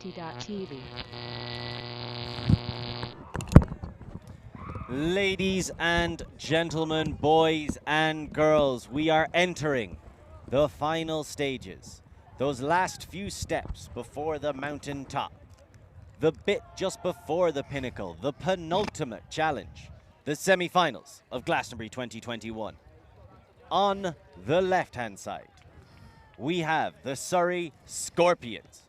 City.tv. Ladies and gentlemen, boys and girls, we are entering the final stages. Those last few steps before the mountain top. The bit just before the pinnacle, the penultimate challenge. The semi-finals of Glastonbury 2021. On the left-hand side, we have the Surrey Scorpions,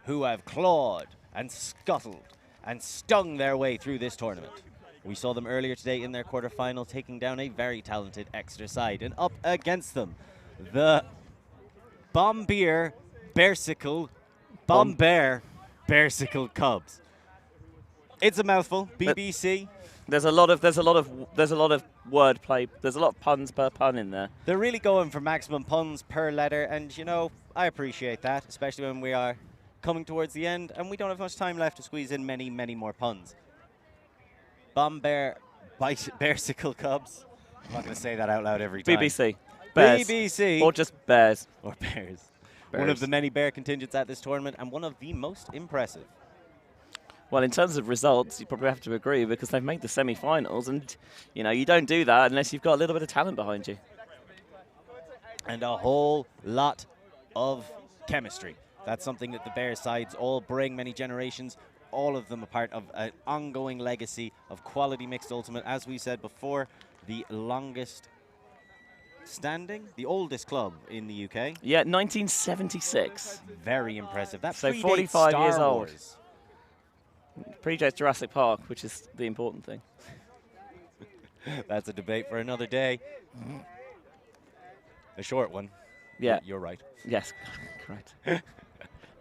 who have clawed and scuttled and stung their way through this tournament. We saw them earlier today in their quarterfinal, taking down a very talented Exeter side. And up against them, the Bombear, Bearcycle, Bombear, Bearcycle Cubs. It's a mouthful. BBC. There's a lot of wordplay. There's a lot of puns per pun in there. They're really going for maximum puns per letter, and you know, I appreciate that, especially when we are coming towards the end and we don't have much time left to squeeze in many, many more puns. Bombear, Bearcycle Cubs. I'm not going to say that out loud every time. BBC. Bears. BBC. Or just Bears. Or Bears. One of the many bear contingents at this tournament and one of the most impressive. Well, in terms of results, you probably have to agree because they've made the semi-finals, and you know you don't do that unless you've got a little bit of talent behind you. And a whole lot of chemistry. That's something that the Bears sides all bring, many generations, all of them a part of an ongoing legacy of quality mixed ultimate. As we said before, the longest standing, the oldest club in the UK. Yeah, 1976. Very impressive. That's so 45 Star years old. Wars. Predates Jurassic Park, which is the important thing. That's a debate for another day. A short one. Yeah. You're right. Yes, correct.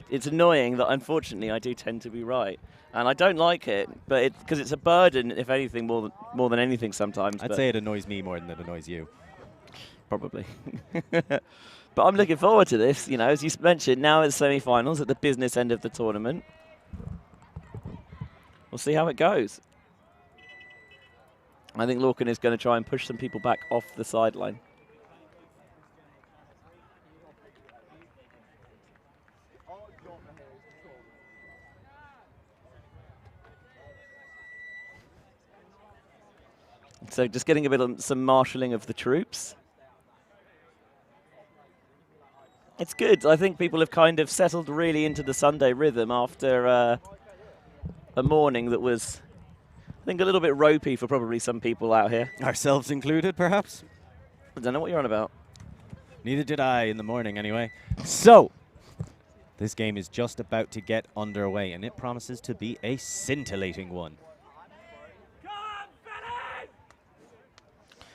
It's annoying that, unfortunately, I do tend to be right. And I don't like it, but because it's a burden, if anything, more than anything sometimes. I'd say it annoys me more than it annoys you. Probably. But I'm looking forward to this. You know, as you mentioned, now it's semi-finals at the business end of the tournament. We'll see how it goes. I think Lorcan is going to try and push some people back off the sideline. So just getting a bit of some marshalling of the troops. It's good. I think people have kind of settled really into the Sunday rhythm after a morning that was, I think, a little bit ropey for probably some people out here. Ourselves included, perhaps? I don't know what you're on about. Neither did I in the morning, anyway. So, this game is just about to get underway, and it promises to be a scintillating one.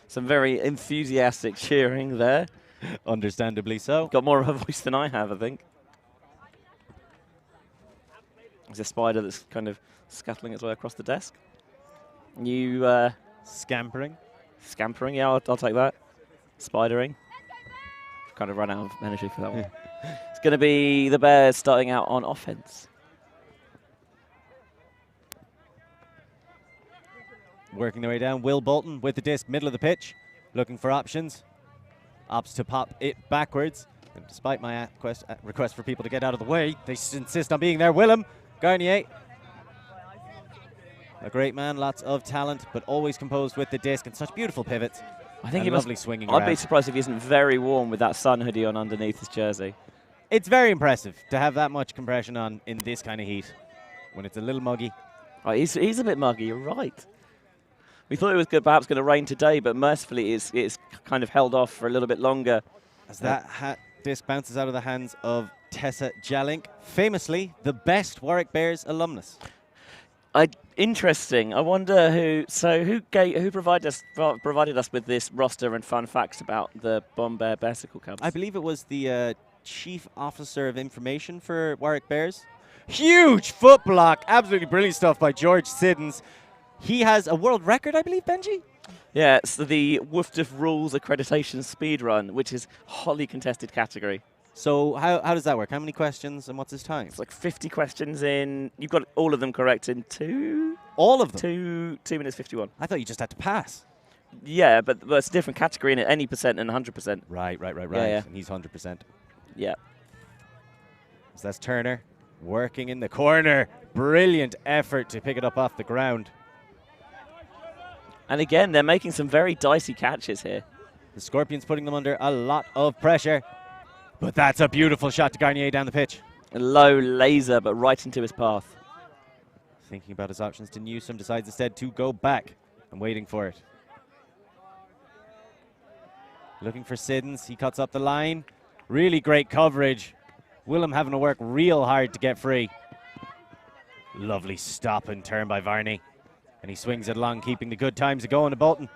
Some very enthusiastic cheering there. Understandably so. Got more of a voice than I have, I think. There's a spider that's kind of scuttling its way across the desk. You scampering? Scampering, yeah, I'll take that. Spidering. Kind of run out of energy for that one. It's going to be the Bears starting out on offense. Working their way down. Will Bolton with the disc, middle of the pitch, looking for options. Opts to pop it backwards. And despite my request for people to get out of the way, they insist on being there. Willem Garnier. A great man, lots of talent, but always composed with the disc and such beautiful pivots. I think he lovely swinging I'd around. be surprised if he isn't very warm with that sun hoodie on underneath his jersey. It's very impressive to have that much compression on in this kind of heat when it's a little muggy. Oh, he's a bit muggy, you're right. We thought it was perhaps going to rain today, but mercifully it's kind of held off for a little bit longer. As that disc bounces out of the hands of Tessa Jalink, famously the best Warwick Bears alumnus. Interesting. I wonder who provided us with this roster and fun facts about the Bombear Bearcycle Cubs. I believe it was the Chief Officer of Information for Warwick Bears. Huge foot block, absolutely brilliant stuff by George Siddons. He has a world record, I believe, Benji? Yeah, it's the WFDF Rules Accreditation Speed Run, which is a hotly contested category. So how does that work? How many questions and what's his time? It's like 50 questions in. You've got all of them correct in two. All of them? 2 minutes 51. I thought you just had to pass. Yeah, but it's a different category in it, any percent and 100%. Right. Yeah. And he's 100%. Yeah. So that's Turner. Working in the corner. Brilliant effort to pick it up off the ground. And again, they're making some very dicey catches here. The Scorpions putting them under a lot of pressure. But that's a beautiful shot to Garnier down the pitch. A low laser, but right into his path. Thinking about his options to Newsom, decides instead to go back and waiting for it. Looking for Siddons, he cuts up the line. Really great coverage. Willem having to work real hard to get free. Lovely stop and turn by Varney. And he swings it along, keeping the good times going to Bolton.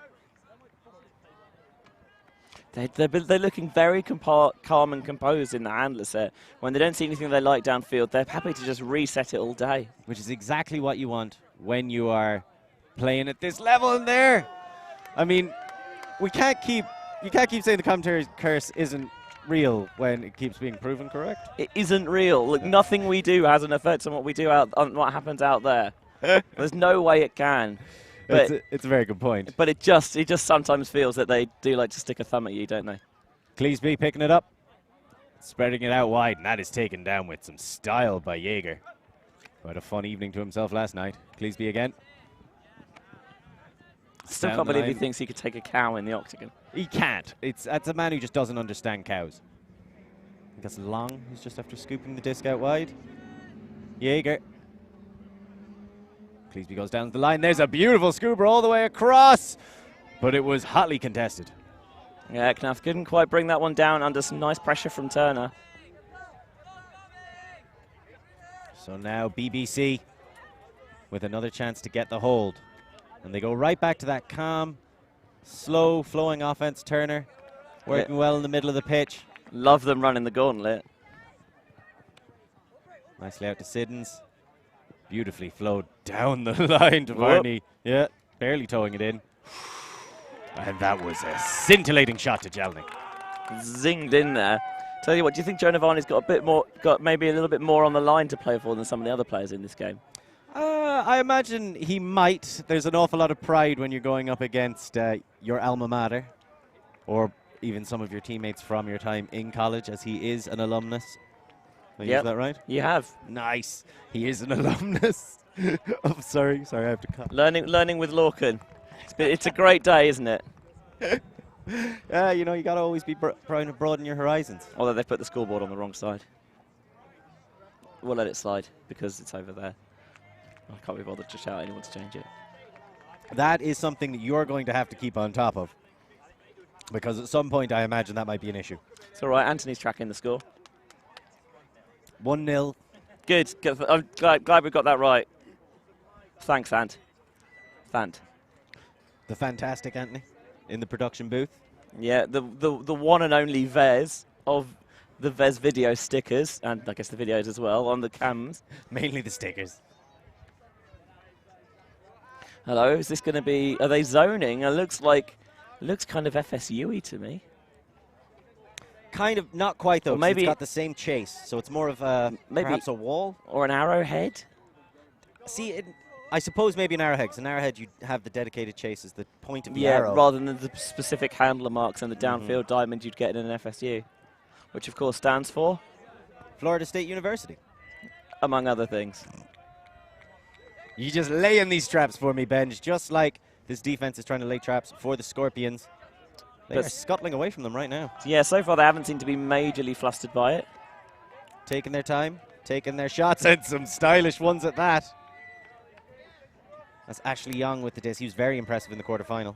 They're looking very calm and composed in the handler set. When they don't see anything they like downfield, they're happy to just reset it all day. Which is exactly what you want when you are playing at this level in there. I mean, you can't keep saying the commentary curse isn't real when it keeps being proven correct. It isn't real. Look, nothing we do has an effect on what we do on what happens out there. There's no way it can. But it's a very good point. But it just sometimes feels that they do like to stick a thumb at you, don't they? Cleesby picking it up, spreading it out wide, and that is taken down with some style by Jaeger. Quite a fun evening to himself last night. Cleesby again. Still can't believe he thinks he could take a cow in the octagon. He can't. That's a man who just doesn't understand cows. I think that's Long, who's just after scooping the disc out wide. Jaeger. Cleesby goes down the line. There's a beautiful scooper all the way across, but it was hotly contested. Yeah, Knauf couldn't quite bring that one down under some nice pressure from Turner. So now BBC with another chance to get the hold. And they go right back to that calm, slow flowing offense. Turner working well in the middle of the pitch. Love them running the gauntlet. Nicely out to Siddons. Beautifully flowed down the line to Varney. Yeah, barely towing it in. And that was a scintillating shot to Jalny. Zinged in there. Tell you what, do you think Joe Navani's got maybe a little bit more on the line to play for than some of the other players in this game? I imagine he might. There's an awful lot of pride when you're going up against your alma mater, or even some of your teammates from your time in college, as he is an alumnus. Is that right? You have. Nice. He is an alumnus of Surrey. Sorry, I have to cut. Learning with Lorcan. It's a great day, isn't it? You know, you got to always be trying to broaden your horizons. Although they put the scoreboard on the wrong side. We'll let it slide because it's over there. I can't be bothered to shout anyone to change it. That is something that you're going to have to keep on top of, because at some point I imagine that might be an issue. It's all right. Anthony's tracking the score. 1-0. Good. I'm glad we got that right. Thanks, Ant. The fantastic Anthony in the production booth. Yeah, the one and only Vez of the Vez video stickers, and I guess the videos as well, on the cams. Mainly the stickers. Hello, is this going to be, are they zoning? It looks kind of FSU-y to me. Kind of, not quite though. Maybe it's got the same chase, so it's more of perhaps a wall or an arrowhead. See, I suppose maybe an arrowhead. 'Cause an arrowhead, you have the dedicated chase as the point of the arrow, rather than the specific handler marks and the downfield diamond you'd get in an FSU, which of course stands for Florida State University, among other things. You just laying these traps for me, Benj, just like this defense is trying to lay traps for the Scorpions. They are scuttling away from them right now. Yeah, so far they haven't seemed to be majorly flustered by it. Taking their time, taking their shots, and some stylish ones at that. That's Ashley Young with the disc. He was very impressive in the quarterfinal.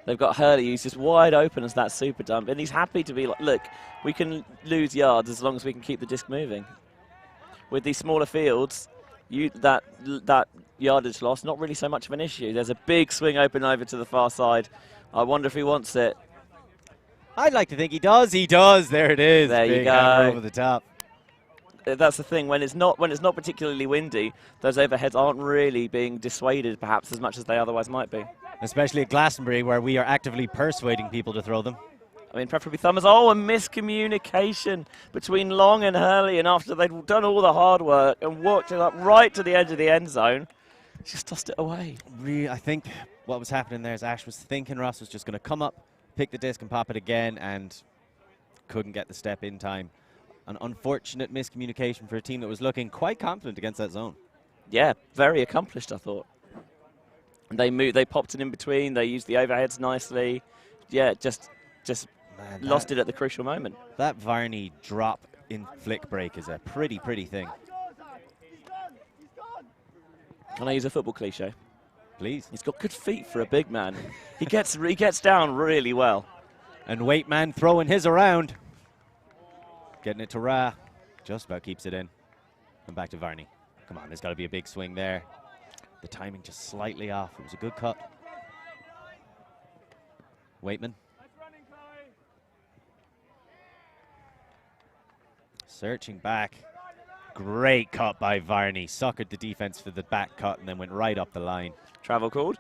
They've got Hurley, who's just wide open as that super dump, and he's happy to be like, look, we can lose yards as long as we can keep the disc moving. With these smaller fields, that yardage loss, not really so much of an issue. There's a big swing open over to the far side. I wonder if he wants it. I'd like to think he does. He does. There it is. There big you go. hammer over the top. That's the thing. When it's not particularly windy, those overheads aren't really being dissuaded, perhaps as much as they otherwise might be. Especially at Glastonbury, where we are actively persuading people to throw them. I mean, preferably thumbers. Oh, a miscommunication between Long and Hurley, and after they'd done all the hard work and walked it up right to the edge of the end zone, just tossed it away. I think what was happening there is Ash was thinking Ross was just going to come up, pick the disc and pop it again, and couldn't get the step in time. An unfortunate miscommunication for a team that was looking quite confident against that zone. Yeah, very accomplished, I thought. They moved, they popped it in between, they used the overheads nicely. Yeah, just Man, lost it at the crucial moment. That Varney drop in flick break is a pretty thing. Can I use a football cliche? Please. He's got good feet for a big man. he gets down really well. And Weight Man throwing his around. Getting it to Ra. Just about keeps it in. And back to Varney. Come on, there's got to be a big swing there. The timing just slightly off. It was a good cut. Waitman. Searching back. Great cut by Varney. Suckered the defense for the back cut and then went right up the line. Travel called.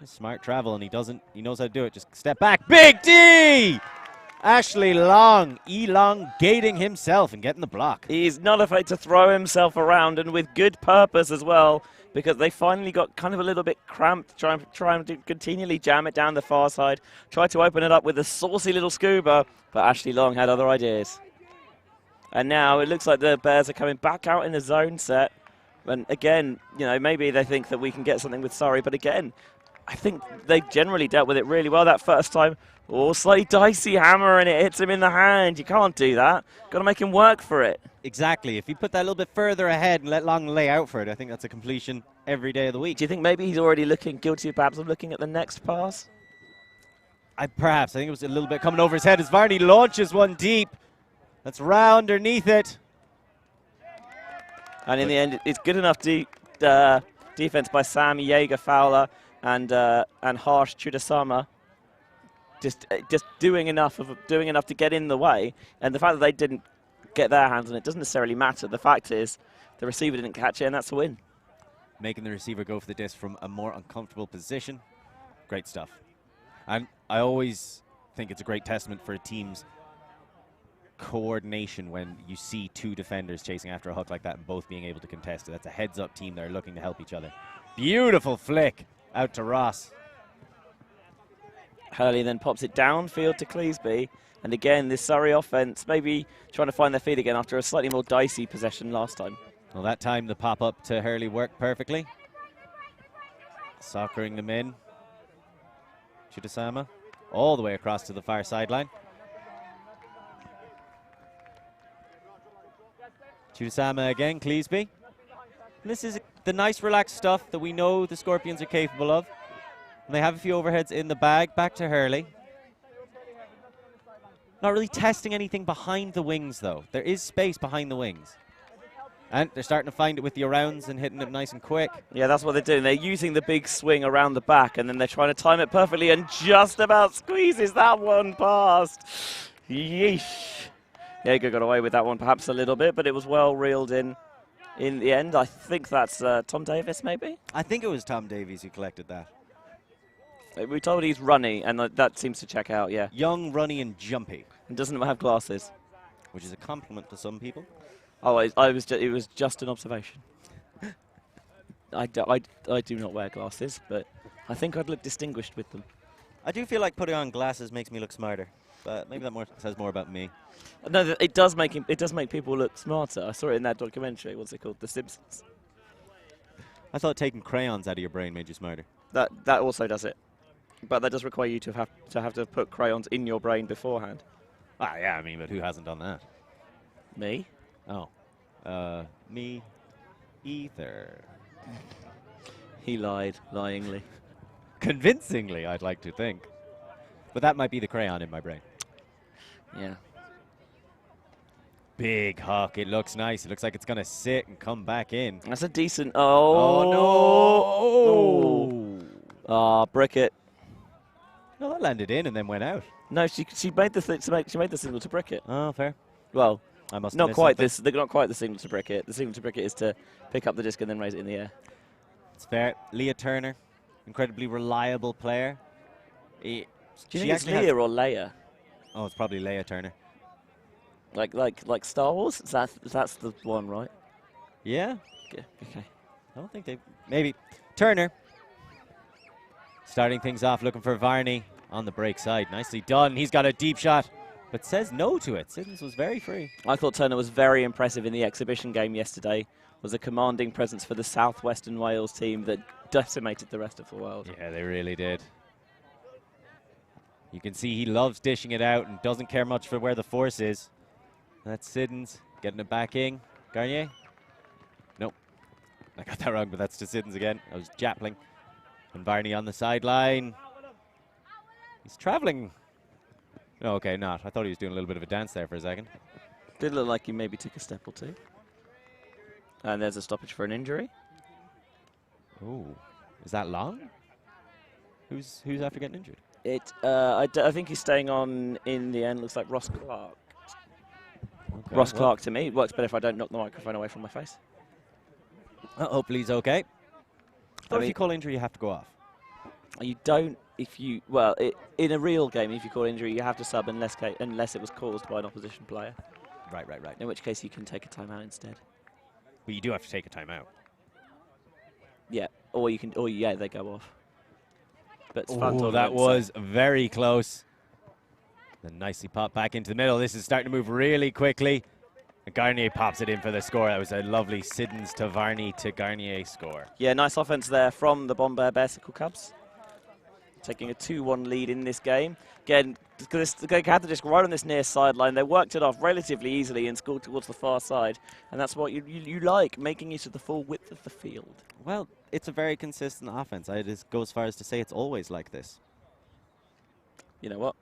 Smart travel, and he knows how to do it. Just step back. Big D! Ashley Long elongating himself and getting the block. He's not afraid to throw himself around, and with good purpose as well, because they finally got kind of a little bit cramped, trying to continually jam it down the far side. Tried to open it up with a saucy little scuba, but Ashley Long had other ideas. And now it looks like the Bears are coming back out in the zone set. And again, you know, maybe they think that we can get something with Surrey, but again, I think they generally dealt with it really well that first time. Oh, slightly dicey hammer, and it hits him in the hand. You can't do that. Got to make him work for it. Exactly. If you put that a little bit further ahead and let Long lay out for it, I think that's a completion every day of the week. Do you think maybe he's already guilty perhaps of looking at the next pass? Perhaps. I think it was a little bit coming over his head as Varney launches one deep. That's Ra underneath it. And in the end, it's good enough defense by Sam Jaeger Fowler and Harsh Chudasama. Just doing enough to get in the way, and the fact that they didn't get their hands on it doesn't necessarily matter. The fact is, the receiver didn't catch it, and that's a win. Making the receiver go for the disc from a more uncomfortable position, great stuff. And I always think it's a great testament for a team's coordination when you see two defenders chasing after a hook like that and both being able to contest it. That's a heads-up team that are looking to help each other. Beautiful flick out to Ross. Hurley then pops it downfield to Cleesby. And again, this Surrey offense maybe trying to find their feet again after a slightly more dicey possession last time. Well, that time the pop-up to Hurley worked perfectly. Soccering them in. Chudasama all the way across to the far sideline. Chudasama again, Cleesby. And this is the nice relaxed stuff that we know the Scorpions are capable of. And they have a few overheads in the bag. Back to Hurley. Not really testing anything behind the wings, though. There is space behind the wings. And they're starting to find it with the arounds and hitting it nice and quick. Yeah, that's what they're doing. They're using the big swing around the back, and then they're trying to time it perfectly, and just about squeezes that one past. Yeesh. Jaeger got away with that one perhaps a little bit, but it was well reeled in the end. I think that's Tom Davis, maybe? I think it was Tom Davies who collected that. We told he's runny, and that seems to check out, yeah. Young, runny, and jumpy. And doesn't have glasses. Which is a compliment to some people. Oh, it was just an observation. I do not wear glasses, but I think I'd look distinguished with them. I do feel like putting on glasses makes me look smarter, but maybe that says more about me. No, it does make people look smarter. I saw it in that documentary. What's it called? The Simpsons. I thought taking crayons out of your brain made you smarter. That also does it, but that does require you to have to put crayons in your brain beforehand. Ah, yeah, I mean, but who hasn't done that? Me? Oh, me either. He lied, lyingly. Convincingly, I'd like to think. But that might be the crayon in my brain. Yeah. Big hook. It looks nice. It looks like it's going to sit and come back in. That's a decent... Oh, no! Ah, Brickett. No, that landed in and then went out. No, she made the signal to Brickett. Oh, fair. Well, I must not quite the signal to Brickett. The signal to Brickett is to pick up the disc and then raise it in the air. It's fair. Leah Turner, incredibly reliable player. Do you think it's Leah or Leia? Oh, it's probably Leah Turner. Like Star Wars? That's the one, right? Yeah. Okay. I don't think they... Maybe. Turner. Starting things off, looking for Varney on the break side. Nicely done. He's got a deep shot. but says no to it. Siddons was very free. I thought Turner was very impressive in the exhibition game yesterday. Was a commanding presence for the Southwestern Wales team that decimated the rest of the world. Yeah, they really did. You can see he loves dishing it out and doesn't care much for where the force is. That's Siddons getting it back in. Garnier? Nope. I got that wrong, but that's to Siddons again. That was Japling. And Varney on the sideline. He's traveling. Oh, okay, not. I thought he was doing a little bit of a dance there for a second. Did look like he maybe took a step or two. And there's a stoppage for an injury. Oh, is that long? Who's after getting injured? I think he's staying on in the end. Looks like Ross Clark. Okay, Ross Clark to me. It works better if I don't knock the microphone away from my face. Hopefully he's okay. If you call injury, you have to go off. You don't. If you in a real game, if you call injury, you have to sub unless it was caused by an opposition player. Right. In which case, you can take a timeout instead. But you do have to take a timeout. Yeah, or you can. Or yeah, they go off. But it's fun. Oh, that was very close. Then nicely popped back into the middle. This is starting to move really quickly. Garnier pops it in for the score. That was a lovely Siddons to Varney to Garnier score. Yeah, nice offense there from the Bombear Bearcycle Cubs. Taking a 2-1 lead in this game. Again, they had to just right on this near sideline. They worked it off relatively easily and scored towards the far side. And that's what you like, making use of the full width of the field. Well, it's a very consistent offense. I just go as far as to say it's always like this. You know what?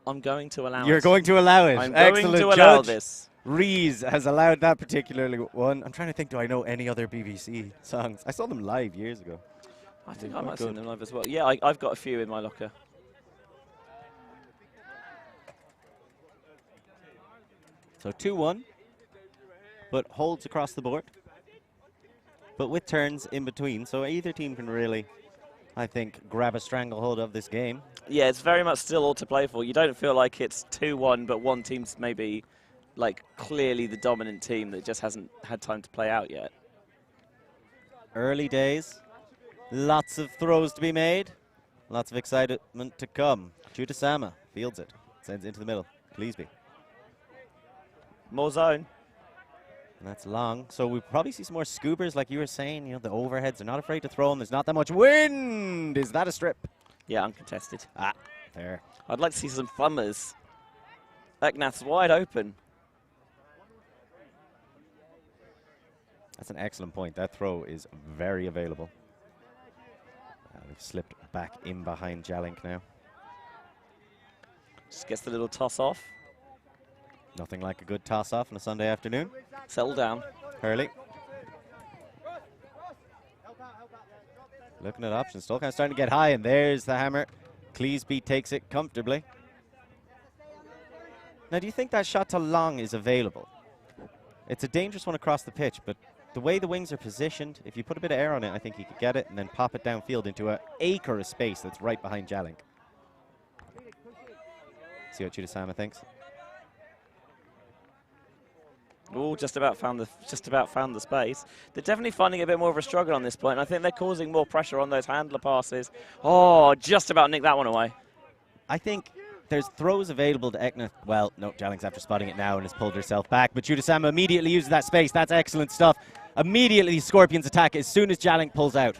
I'm going to allow it. You're going to allow it. I'm Excellent. going to allow this. Rees has allowed that particular one. I'm trying to think, do I know any other BBC songs? I saw them live years ago. I think I might have seen them live as well. Yeah, I've got a few in my locker. So 2-1, but holds across the board, but with turns in between. So either team can really, I think, grab a stranglehold of this game. Yeah, it's very much still all to play for. You don't feel like it's 2-1, but one team's maybe like clearly the dominant team that just hasn't had time to play out yet. Early days, lots of throws to be made, lots of excitement to come. Chutasama fields it, sends it into the middle. Cleesby. More zone. And that's long. So we'll probably see some more scoobers, like you were saying. You know, the overheads are not afraid to throw them. There's not that much wind. Is that a strip? Yeah, uncontested. Ah, there. I'd like to see some thumbers. Eknath's wide open. That's an excellent point. That throw is very available. They've slipped back in behind Jalink now. Just gets the little toss off. Nothing like a good toss-off on a Sunday afternoon. Settle down. Hurley. Looking at options. Still kind of starting to get high, and there's the hammer. Cleesby takes it comfortably. Now, do you think that shot to long is available? It's a dangerous one across the pitch, but the way the wings are positioned, if you put a bit of air on it, I think he could get it and then pop it downfield into an acre of space that's right behind Jalink. See what Chutasama thinks. Oh, just about found the space. They're definitely finding a bit more of a struggle on this point. I think they're causing more pressure on those handler passes. Oh, just about nicked that one away. I think there's throws available to Eknath. Well, no, Jalink's after spotting it now and has pulled herself back. But Chutasama immediately uses that space. That's excellent stuff. Immediately Scorpions attack as soon as Jalink pulls out.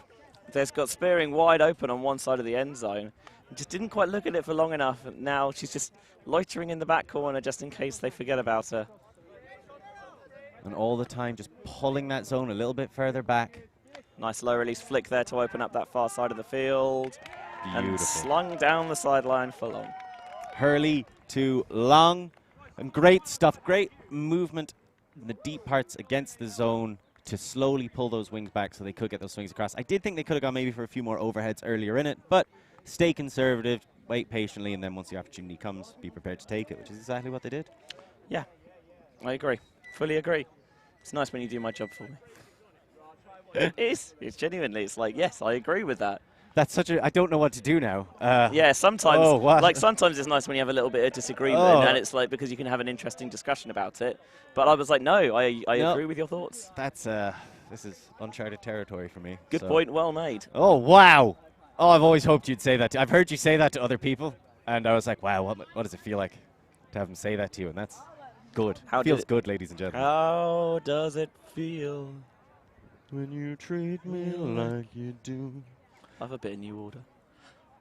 There's got Spearing wide open on one side of the end zone. Just didn't quite look at it for long enough. Now she's just loitering in the back corner just in case they forget about her. And all the time just pulling that zone a little bit further back. Nice low release flick there to open up that far side of the field. Beautiful. And slung down the sideline for long. Hurley to long. And great stuff. Great movement in the deep parts against the zone to slowly pull those wings back so they could get those swings across. I did think they could have gone maybe for a few more overheads earlier in it, but stay conservative, wait patiently, and then once the opportunity comes, be prepared to take it, which is exactly what they did. Yeah, I agree. Fully agree. It's nice when you do my job for me. It is. It's genuinely. It's like, yes, I agree with that. That's such a... I don't know what to do now. Yeah, sometimes. Oh, what? Like, sometimes it's nice when you have a little bit of disagreement, and it's like, because you can have an interesting discussion about it. But I was like, no, I agree with your thoughts. That's... this is uncharted territory for me. Good point, well made. Oh, wow. Oh, I've always hoped you'd say that. I've heard you say that to other people. And I was like, wow, what does it feel like to have him say that to you? And that's good. Feels good, ladies and gentlemen. How does it feel when you treat me like you do? I have a bit of New Order.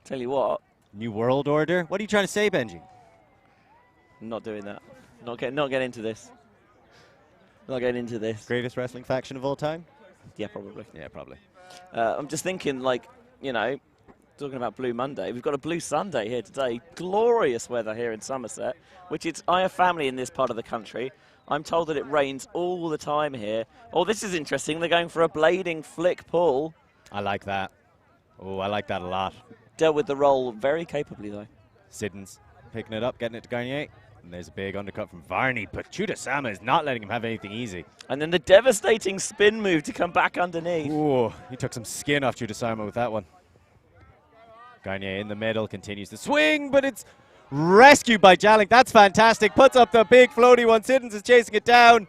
Tell you what. New World Order? What are you trying to say, Benji? I'm not doing that. Not getting into this. Not getting into this. Greatest wrestling faction of all time? Yeah, probably. Yeah, probably. I'm just thinking, like, you know, talking about Blue Monday, we've got a Blue Sunday here today. Glorious weather here in Somerset, I have family in this part of the country. I'm told that it rains all the time here. Oh, this is interesting. They're going for a blading flick pull. I like that. Oh, I like that a lot. Dealt with the roll very capably, though. Siddons picking it up, getting it to Garnier. And there's a big undercut from Varney, but Chudasama is not letting him have anything easy. And then the devastating spin move to come back underneath. Ooh, he took some skin off Chudasama with that one. Garnier in the middle, continues to swing, but it's rescued by Jalink. That's fantastic. Puts up the big floaty one. Siddons is chasing it down,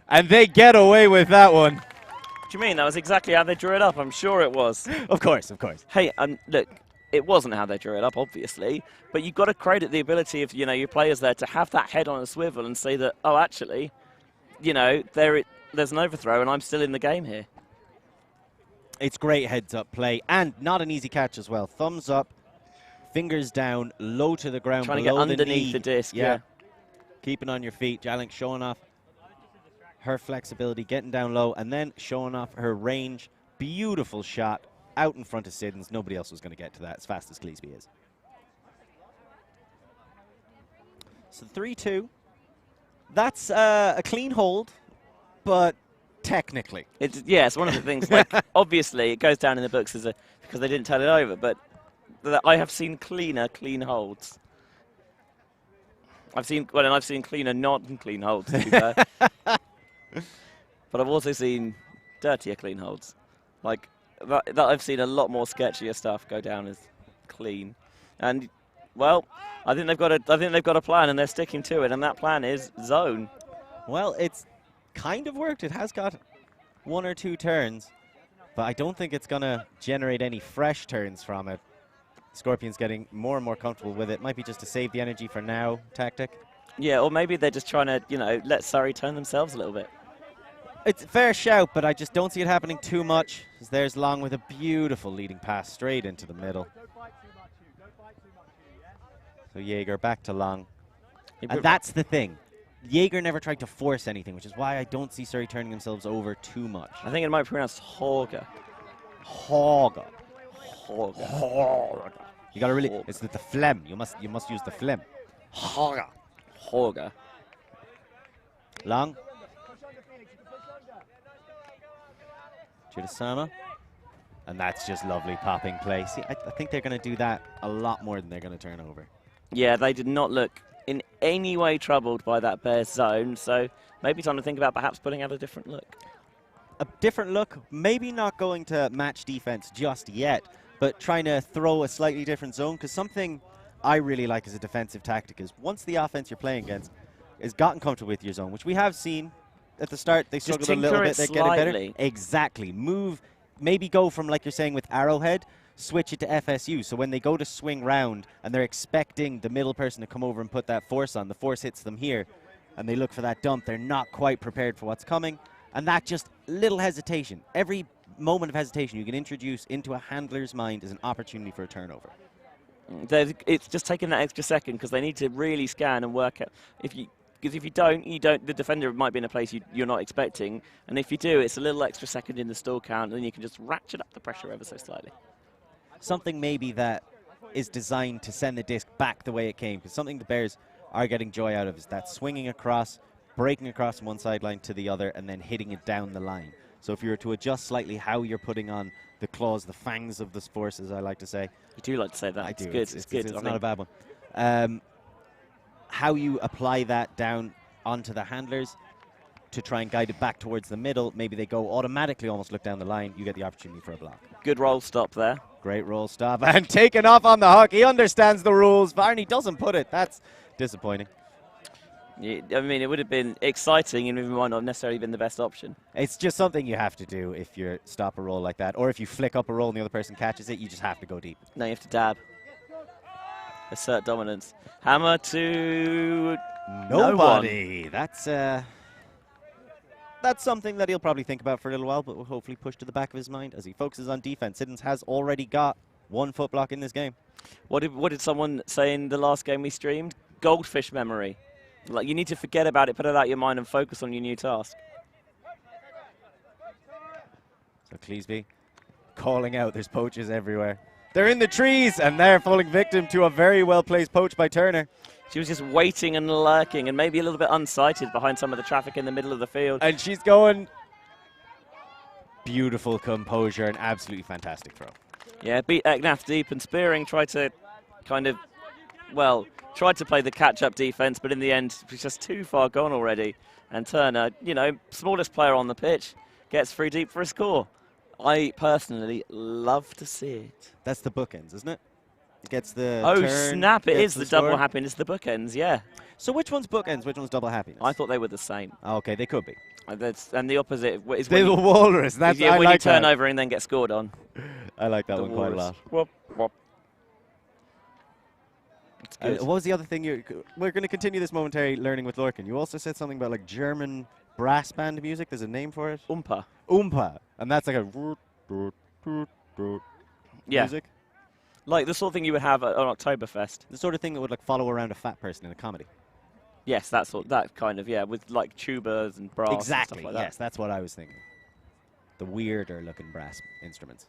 and they get away with that one. What do you mean? That was exactly how they drew it up. I'm sure it was. Of course, of course. Hey, look, it wasn't how they drew it up, obviously, but you've got to credit the ability of, you know, your players there to have that head on a swivel and say that, oh, actually, you know, there's an overthrow and I'm still in the game here. It's great heads-up play, and not an easy catch as well. Thumbs up, fingers down, low to the ground, trying to get underneath the disc, yeah. Keeping on your feet. Jalink showing off her flexibility, getting down low, and then showing off her range. Beautiful shot out in front of Siddons. Nobody else was going to get to that as fast as Cleesby is. So 3-2. That's a clean hold, but technically. It's one of the things, like, obviously it goes down in the books because they didn't turn it over, but I have seen clean holds. I've seen cleaner non-clean holds, to be fair. But I've also seen dirtier clean holds. Like, that I've seen a lot more sketchier stuff go down as clean. And, well, I think they've got a plan, and they're sticking to it, and that plan is zone. Well, it's kind of worked. It has got one or two turns, but I don't think it's going to generate any fresh turns from it. Scorpion's getting more and more comfortable with it. Might be just to save the energy for now tactic. Yeah, or maybe they're just trying to, you know, let Surrey turn themselves a little bit. It's a fair shout, but I just don't see it happening too much. As there's Long with a beautiful leading pass straight into the middle. So Jaeger back to Long. And that's the thing. Jaeger never tried to force anything, which is why I don't see Surrey turning themselves over too much. I think it might be pronounced Horga. Horga. Horga. Horga. You gotta really, it's the phlegm. You must use the phlegm. Horga. Horga. Long. Chudasama. And that's just lovely popping play. See, I think they're going to do that a lot more than they're going to turn over. Yeah, they did not look in any way troubled by that Bears zone, so maybe time to think about perhaps putting out a different look. A different look, maybe not going to match defense just yet, but trying to throw a slightly different zone, because something I really like as a defensive tactic is once the offense you're playing against is gotten comfortable with your zone, which we have seen at the start, they struggled a little bit, they're getting better. Exactly. Move, maybe go from, like you're saying with Arrowhead, switch it to FSU. So when they go to swing round and they're expecting the middle person to come over and put that force on, the force hits them here and they look for that dump. They're not quite prepared for what's coming. And that just little hesitation. Every moment of hesitation you can introduce into a handler's mind is an opportunity for a turnover. It's just taking that extra second because they need to really scan and work out. Because if you don't, the defender might be in a place you're not expecting. And if you do, it's a little extra second in the stall count, and then you can just ratchet up the pressure ever so slightly. Something maybe that is designed to send the disc back the way it came, because something the Bears are getting joy out of is that swinging across, breaking across from one sideline to the other, and then hitting it down the line. So if you were to adjust slightly how you're putting on the claws, the fangs of the force, as I like to say. You do like to say that. It's good. It's good. It's not a bad one. How you apply that down onto the handlers to try and guide it back towards the middle. Maybe they go automatically almost look down the line. You get the opportunity for a block. Good roll stop there. Great roll stop. And taken off on the hook. He understands the rules. Varney doesn't put it. That's disappointing. Yeah, I mean, it would have been exciting and it might not necessarily been the best option. It's just something you have to do if you stop a roll like that. Or if you flick up a roll and the other person catches it, you just have to go deep. No, you have to dab. assert dominance. Hammer to nobody. That's something that he'll probably think about for a little while, but will hopefully push to the back of his mind as he focuses on defense. Siddons has already got 1 foot block in this game. What did someone say in the last game we streamed? Goldfish memory. Like, you need to forget about it, put it out of your mind, and focus on your new task. So Cleesby calling out, there's poachers everywhere. They're in the trees, and they're falling victim to a very well-placed poach by Turner. She was just waiting and lurking and maybe a little bit unsighted behind some of the traffic in the middle of the field. And she's going beautiful composure and absolutely fantastic throw. Yeah, beat Eknath deep and Spearing tried to kind of, well, tried to play the catch-up defense, but in the end, she's just too far gone already. And Turner, you know, smallest player on the pitch, gets through deep for a score. I personally love to see it. That's the bookends, isn't it? It gets the snap, it is the double happiness, the bookends, yeah. So which one's bookends, which one's double happiness? I thought they were the same. Okay, they could be. And the opposite is when the walrus. That's when you turn over and then get scored on. I like that one quite a lot. Whoop, whoop. What was the other thing? We're going to continue this momentary learning with Lorcan. You also said something about like German brass band music. There's a name for it. Oompa. Oompa. And that's like a music. Like the sort of thing you would have on Oktoberfest. The sort of thing that would like follow around a fat person in a comedy. Yes, that kind of, yeah, with like tubas and brass. Exactly. And stuff like that. Yes, that's what I was thinking. The weirder looking brass instruments.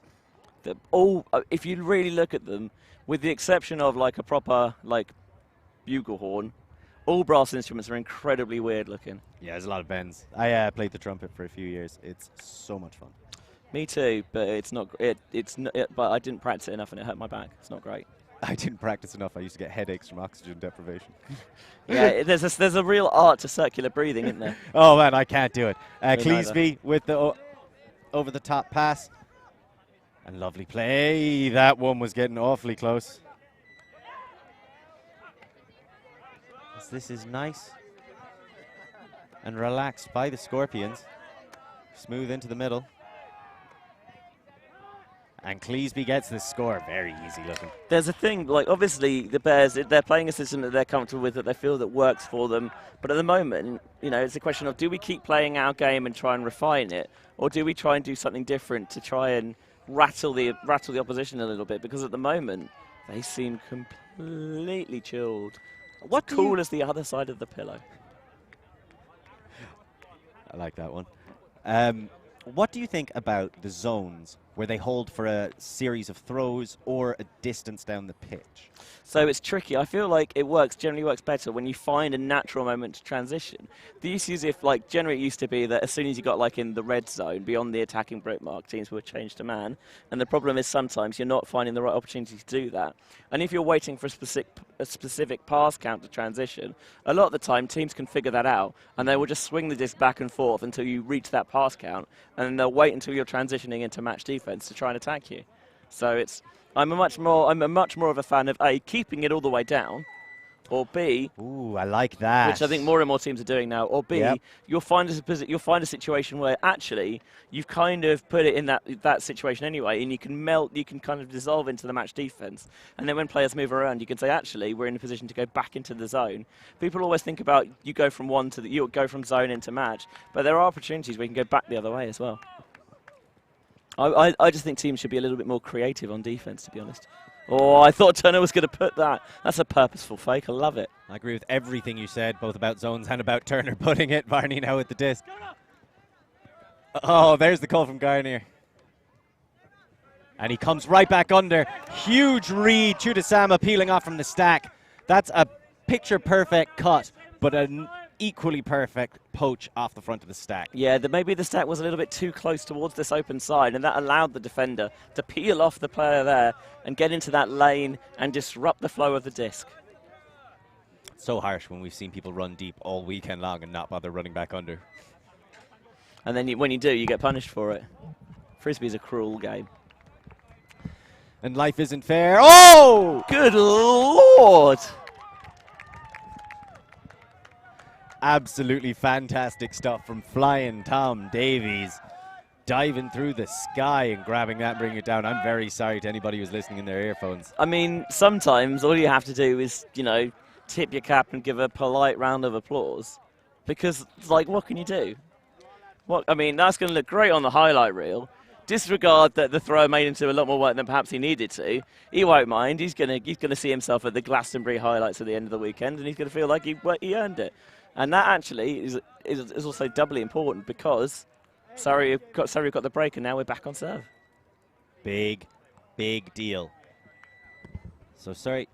If you really look at them, with the exception of like a proper like bugle horn, all brass instruments are incredibly weird looking. Yeah, there's a lot of bends. I played the trumpet for a few years. It's so much fun. Me too, but it's not. But I didn't practice it enough, and it hurt my back. It's not great. I didn't practice enough. I used to get headaches from oxygen deprivation. Yeah, there's a real art to circular breathing, isn't there? Oh man, I can't do it. Cleesby with the over the top pass. And lovely play. That one was getting awfully close. This is nice and relaxed by the Scorpions. Smooth into the middle. And Cleesby gets the score. Very easy looking. There's a thing, like obviously the Bears, they're playing a system that they're comfortable with, that they feel that works for them. But at the moment, you know, it's a question of do we keep playing our game and try and refine it, or do we try and do something different to try and rattle the opposition a little bit? Because at the moment, they seem completely chilled. What cool as the other side of the pillow. I like that one. What do you think about the zones where they hold for a series of throws or a distance down the pitch? So it's tricky. I feel like it generally works better when you find a natural moment to transition. The issue is generally it used to be that as soon as you got like in the red zone, beyond the attacking brick mark, teams would change to man. And the problem is sometimes you're not finding the right opportunity to do that. And if you're waiting for a specific pass count to transition, a lot of the time teams can figure that out and they will just swing the disc back and forth until you reach that pass count, and then they'll wait until you're transitioning into match defense to try and attack you. So I'm a much more of a fan of A, keeping it all the way down, or B, ooh, I like that, which I think more and more teams are doing now, or B, yep, you'll find a situation where actually you've kind of put it in that situation anyway, and you can kind of dissolve into the match defense, and then when players move around, you can say actually we're in a position to go back into the zone. People always think about you go from zone into match, but there are opportunities where you can go back the other way as well. I just think teams should be a little bit more creative on defense, to be honest. Oh, I thought Turner was going to put that. That's a purposeful fake. I love it. I agree with everything you said, both about zones and about Turner putting it. Varney now with the disc. Oh, there's the call from Garnier. And he comes right back under. Huge read. Chudasama peeling off from the stack. That's a picture-perfect cut, but an equally perfect poach off the front of the stack. Yeah, maybe the stack was a little bit too close towards this open side, and that allowed the defender to peel off the player there and get into that lane and disrupt the flow of the disc. So harsh when we've seen people run deep all weekend long and not bother running back under. And then when you do, you get punished for it. Frisbee's a cruel game. And life isn't fair. Oh! Good Lord! Absolutely fantastic stuff from Flying Tom Davies. diving through the sky and grabbing that and bringing it down. I'm very sorry to anybody who's listening in their earphones. I mean, sometimes all you have to do is, you know, tip your cap and give a polite round of applause. Because, like, what can you do? I mean, that's going to look great on the highlight reel. Disregard that the thrower made into a lot more work than perhaps he needed to. He won't mind. He's going to see himself at the Glastonbury highlights at the end of the weekend, and he's going to feel like he earned it. And that actually is also doubly important because Surrey got the break, and now we're back on serve. Big deal. So Surrey.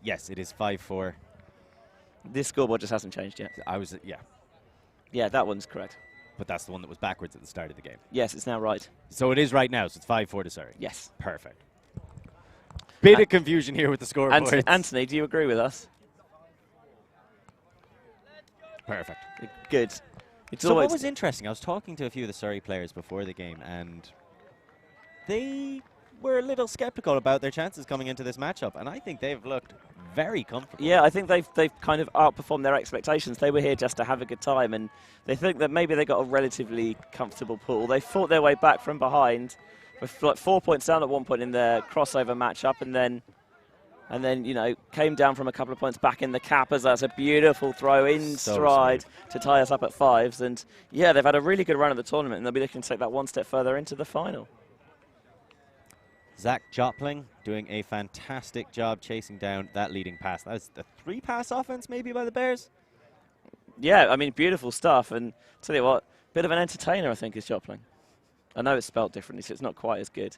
Yes, it is 5-4. This scoreboard just hasn't changed yet. Yeah, that one's correct. But that's the one that was backwards at the start of the game. Yes, it's now right. So it is right now, so it's 5-4 to Surrey. Yes. Perfect. Bit of confusion here with the scoreboard. Anthony, do you agree with us? Perfect. Good. So what was interesting, I was talking to a few of the Surrey players before the game, and they were a little skeptical about their chances coming into this matchup, and I think they've looked very comfortable. Yeah, I think they've kind of outperformed their expectations. They were here just to have a good time, and they think that maybe they got a relatively comfortable pool. They fought their way back from behind, with like 4 points down at one point in their crossover matchup, and then you know, came down from a couple of points back in the cap as that's a beautiful throw in stride to tie us up at 5s. And yeah, they've had a really good run at the tournament, and they'll be looking to take that one step further into the final. Zach Jopling doing a fantastic job chasing down that leading pass. That was the 3-pass offense maybe by the Bears? Yeah, I mean, beautiful stuff. And tell you what, bit of an entertainer, I think, is Jopling. I know it's spelled differently, so it's not quite as good.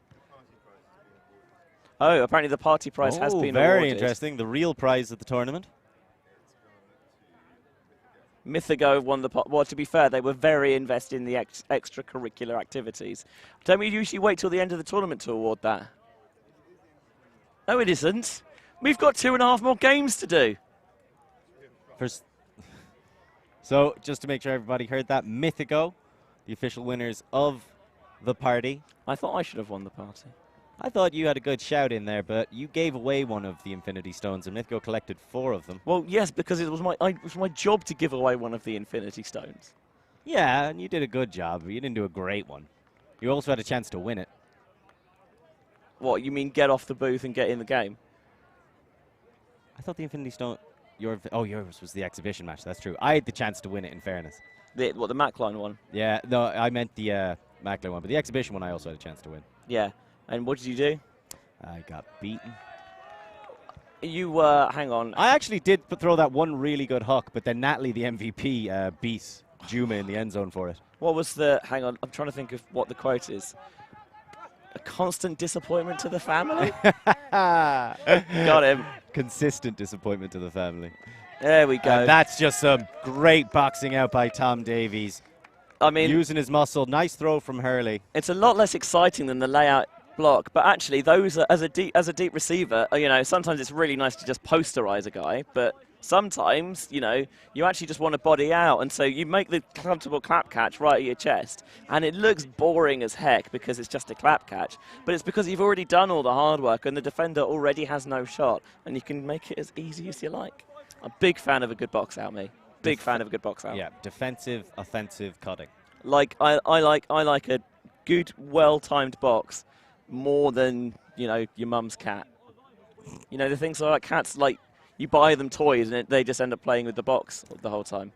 Oh, apparently the party prize has been very awarded. Interesting. The real prize at the tournament. Mythigo won the pot. Well, to be fair, they were very invested in the extracurricular activities. Don't we usually wait till the end of the tournament to award that? No, it isn't. We've got 2.5 more games to do. So, just to make sure everybody heard that, Mythigo, the official winners of the party. I thought I should have won the party. I thought you had a good shout in there, but you gave away one of the Infinity Stones, and Mythigo collected 4 of them. Well, yes, because it was my job to give away one of the Infinity Stones. Yeah, and you did a good job, but you didn't do a great one. You also had a chance to win it. What, you mean get off the booth and get in the game? I thought the Infinity Stone... yours was the exhibition match, that's true. I had the chance to win it, in fairness. The Macline one? Yeah, no, I meant the Macline one, but the exhibition one I also had a chance to win. Yeah. And what did you do? I got beaten. You, hang on. I actually did throw that one really good huck, but then Natalie, the MVP, beat Juma in the end zone for it. What was the... Hang on, I'm trying to think of what the quote is. A constant disappointment to the family? Got him. Consistent disappointment to the family. There we go. And that's just some great boxing out by Tom Davies. I mean... Using his muscle. Nice throw from Hurley. It's a lot less exciting than the layout block, but actually those are, as a deep receiver, you know, sometimes it's really nice to just posterize a guy, but sometimes, you know, you actually just want to body out, and so you make the comfortable clap catch right at your chest, and it looks boring as heck because it's just a clap catch, but it's because you've already done all the hard work and the defender already has no shot, and you can make it as easy as you like. I'm a big fan of a good box out, me. Big fan of a good box out. Yeah, defensive, offensive cutting. Like I like a good, well-timed box more than, you know, your mum's cat. You know, the things like cats, like, you buy them toys and they just end up playing with the box the whole time.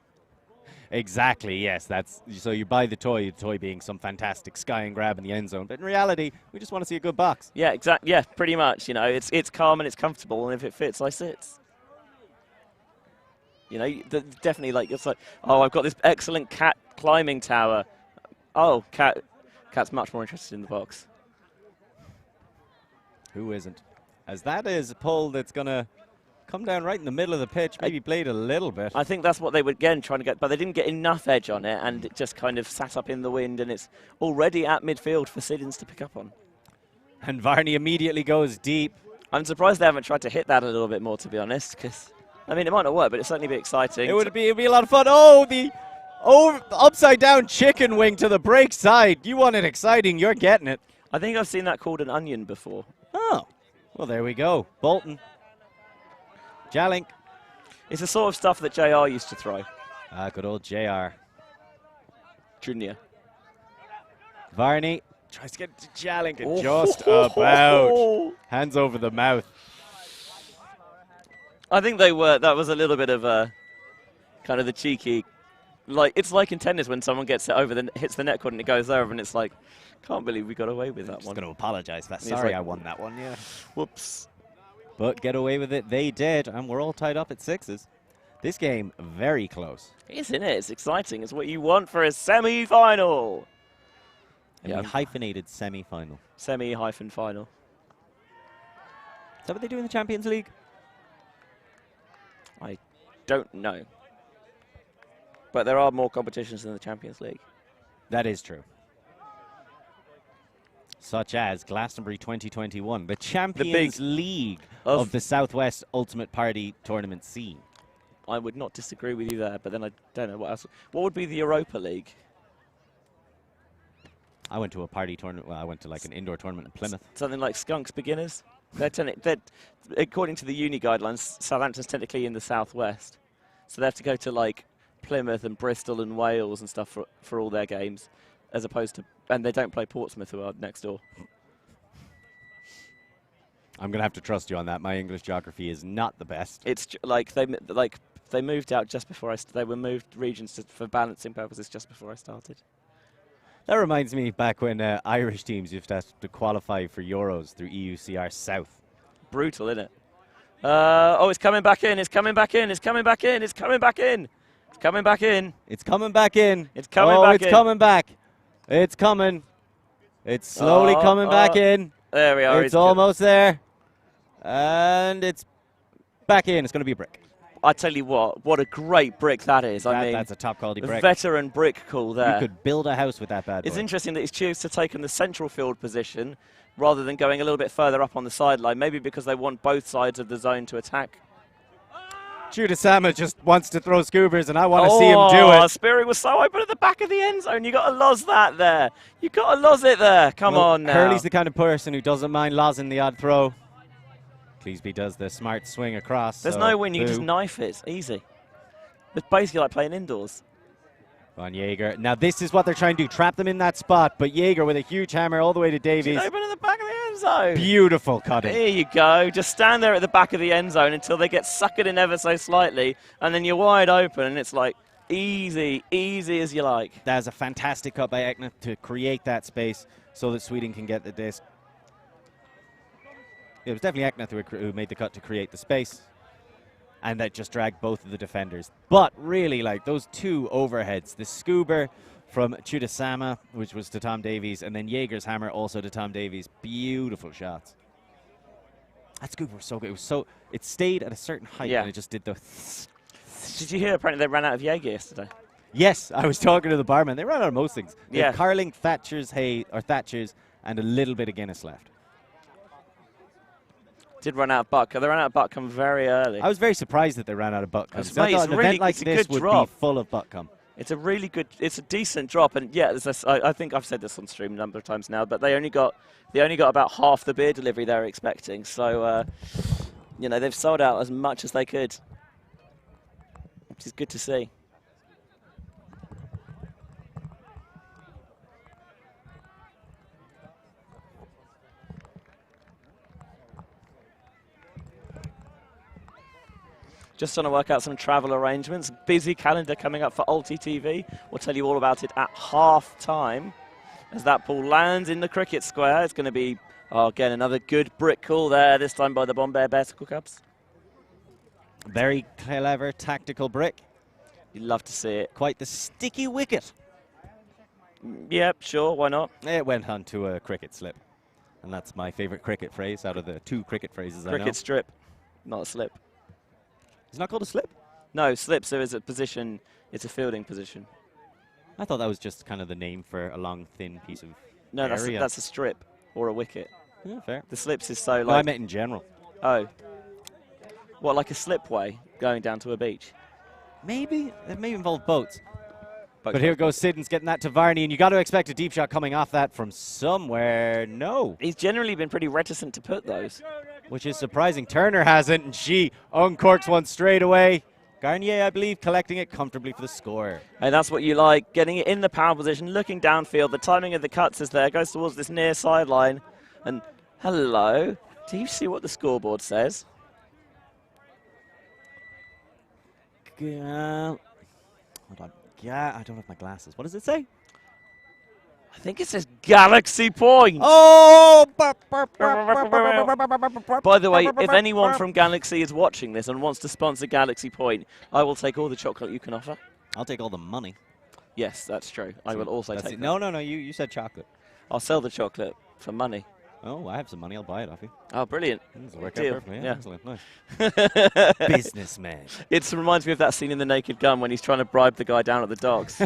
Exactly, yes. So you buy the toy being some fantastic sky and grab in the end zone. But in reality, we just want to see a good box. Yeah, exactly. Yeah, pretty much. You know, it's calm and it's comfortable, and if it fits, I sits. You know, definitely, like, it's like, oh, I've got this excellent cat climbing tower. Oh, cat's much more interested in the box. Who isn't? As that is a pull that's going to come down right in the middle of the pitch, maybe played a little bit. I think that's what they were, again, trying to get, but they didn't get enough edge on it, and it just kind of sat up in the wind, and it's already at midfield for Siddons to pick up on. And Varney immediately goes deep. I'm surprised they haven't tried to hit that a little bit more, to be honest, because, I mean, it might not work, but it'd certainly be exciting. It'd be a lot of fun. Oh, the upside-down chicken wing to the break side. You want it exciting, you're getting it. I think I've seen that called an onion before. Oh, well, there we go. Bolton. Jalink. It's the sort of stuff that JR used to throw. Ah, good old JR. Junior. Varney tries to get it to Jalink, and Oh. just about. Hands over the mouth. I think they were. That was a little bit of a kind of the cheeky. Like, it's like in tennis when someone gets it over, hits the net cord and it goes over, and it's like, can't believe we got away with that I'm one. just going to apologize for that. He's Sorry, like, I won that one. Yeah. Whoops. But get away with it, they did, and we're all tied up at 6s. This game, very close. Isn't it? It's exciting. It's what you want for a semi-final. A hyphenated semi-final. Semi-final. Is that what they do in the Champions League? I don't know. But there are more competitions than the Champions League. That is true. Such as Glastonbury 2021, the Champions League of the Southwest Ultimate Party Tournament scene. I would not disagree with you there, but then I don't know what else. What would be the Europa League? I went to a party tournament. Well, I went to like an indoor tournament in Plymouth. Something like Skunks Beginners? They're according to the uni guidelines, Southampton's technically in the southwest. So they have to go to like Plymouth and Bristol and Wales and stuff for all their games, as opposed to, and they don't play Portsmouth, who are next door. I'm going to have to trust you on that. My English geography is not the best. It's like they moved out just before they were moved regions for balancing purposes just before I started. That reminds me back when Irish teams used to have to qualify for Euros through EUCR South. Brutal, isn't it? Oh, it's coming back in. It's coming back in. It's coming back in. It's coming back in. It's coming back in. It's coming back in. It's coming back in. It's coming back. It's coming. It's slowly coming back in. There we are. It's almost there. And it's back in. It's going to be a brick. I tell you what a great brick that is. I mean, that's a top quality brick. Veteran brick call there. You could build a house with that bad boy. It's interesting that he's chosen to take in the central field position rather than going a little bit further up on the sideline, maybe because they want both sides of the zone to attack. Chudasama just wants to throw scoobers, and I want to see him do it. Speary was so open at the back of the end zone. You got to loz that there. You got to loz it there. Come on now. Hurley's the kind of person who doesn't mind lozing the odd throw. Cleesby does the smart swing across. There's no win. You can just knife it. It's easy. It's basically like playing indoors. On Jaeger. Now this is what they're trying to do. Trap them in that spot. But Jaeger with a huge hammer all the way to Davies. Open at the back of the end zone. Beautiful cutting. There you go. Just stand there at the back of the end zone until they get suckered in ever so slightly. And then you're wide open. And it's like easy as you like. That's a fantastic cut by Ekna to create that space so that Sweden can get the disc. It was definitely Eknath who made the cut to create the space. And that just dragged both of the defenders. But really, like, those two overheads, the Scoober from Chudasama, which was to Tom Davies, and then Jaeger's hammer also to Tom Davies. Beautiful shots. That Scoober was so good. It stayed at a certain height, and it just did the... Did you hear apparently they ran out of Jaeger yesterday? Yes, I was talking to the barman. They ran out of most things. They had Carling, Thatcher's, and a little bit of Guinness left. Did run out of Buck. They ran out of Buckcombe very early. I was very surprised that they ran out of Buckcombe. It's I thought an event like this would be full of Buckcombe. It's a really good, it's a decent drop, and yeah, I think I've said this on stream a number of times now, but they only got about half the beer delivery they were expecting. So, you know, they've sold out as much as they could, which is good to see. Just trying to work out some travel arrangements. Busy calendar coming up for Ulti TV. We'll tell you all about it at half-time. As that ball lands in the cricket square, it's going to be, again, another good brick call there, this time by the Bombear Bearcycle Cubs. Very clever tactical brick. You'd love to see it. Quite the sticky wicket. Yep, sure, why not? It went on to a cricket slip. And that's my favorite cricket phrase out of the two cricket phrases I know. Cricket strip, not a slip. It's not called a slip? No, slips is a position, it's a fielding position. I thought that was just kind of the name for a long, thin piece of No, area. that's a strip or a wicket. Yeah, fair. The slips is so like... No, I meant in general. Oh. What, like a slipway going down to a beach? Maybe. It may involve boats. But here goes Siddons getting that to Varney, and you got to expect a deep shot coming off that from somewhere. No. He's generally been pretty reticent to put those. Which is surprising. Turner hasn't, and she uncorks one straight away. Garnier, I believe, collecting it comfortably for the score. And that's what you like, getting it in the power position, looking downfield. The timing of the cuts is there, goes towards this near sideline. And hello, do you see what the scoreboard says? Hold on. Yeah, I don't have my glasses. What does it say? I think it says Galaxy Point. Oh! By the way, if anyone from Galaxy is watching this and wants to sponsor Galaxy Point, I will take all the chocolate you can offer. I'll take all the money. Yes, that's true. I will also take that. No, you said chocolate. I'll sell the chocolate for money. Oh, I have some money. I'll buy it off you. Oh, brilliant. This will work Deal. out perfectly. Yeah. Excellent. Nice. Businessman. It reminds me of that scene in The Naked Gun when he's trying to bribe the guy down at the docks.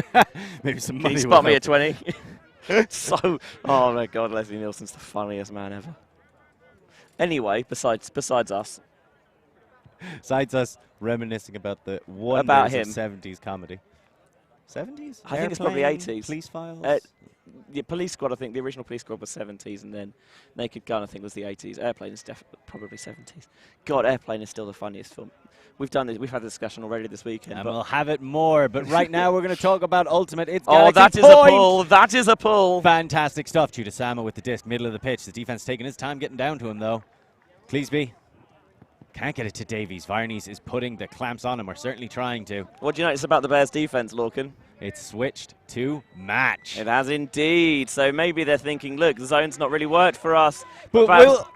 Maybe some Can money. you will spot me help. at 20? So, oh my God, Leslie Nielsen's the funniest man ever. Anyway, besides us. Besides us reminiscing about the wonders About of him. 70s comedy. 70s? I think it's probably Airplane, 80s. Police Files? The Police Squad, I think, the original Police Squad was 70s, and then Naked Gun, I think, was the 80s. Airplane is definitely probably 70s. God, Airplane is still the funniest film. We've done this. We've had a discussion already this weekend. And we'll have it more, but right now we're going to talk about Ultimate. It's oh, Galaxy that is Point. a pull. That is a pull. Fantastic stuff. Chudasama with the disc, middle of the pitch. The defense taking his time getting down to him, though. Cleesby can't get it to Davies. Varney's is putting the clamps on him, or certainly trying to. What do you notice about the Bears' defense, Lorcan? It's switched to match. It has indeed. So maybe they're thinking, look, the zone's not really worked for us. But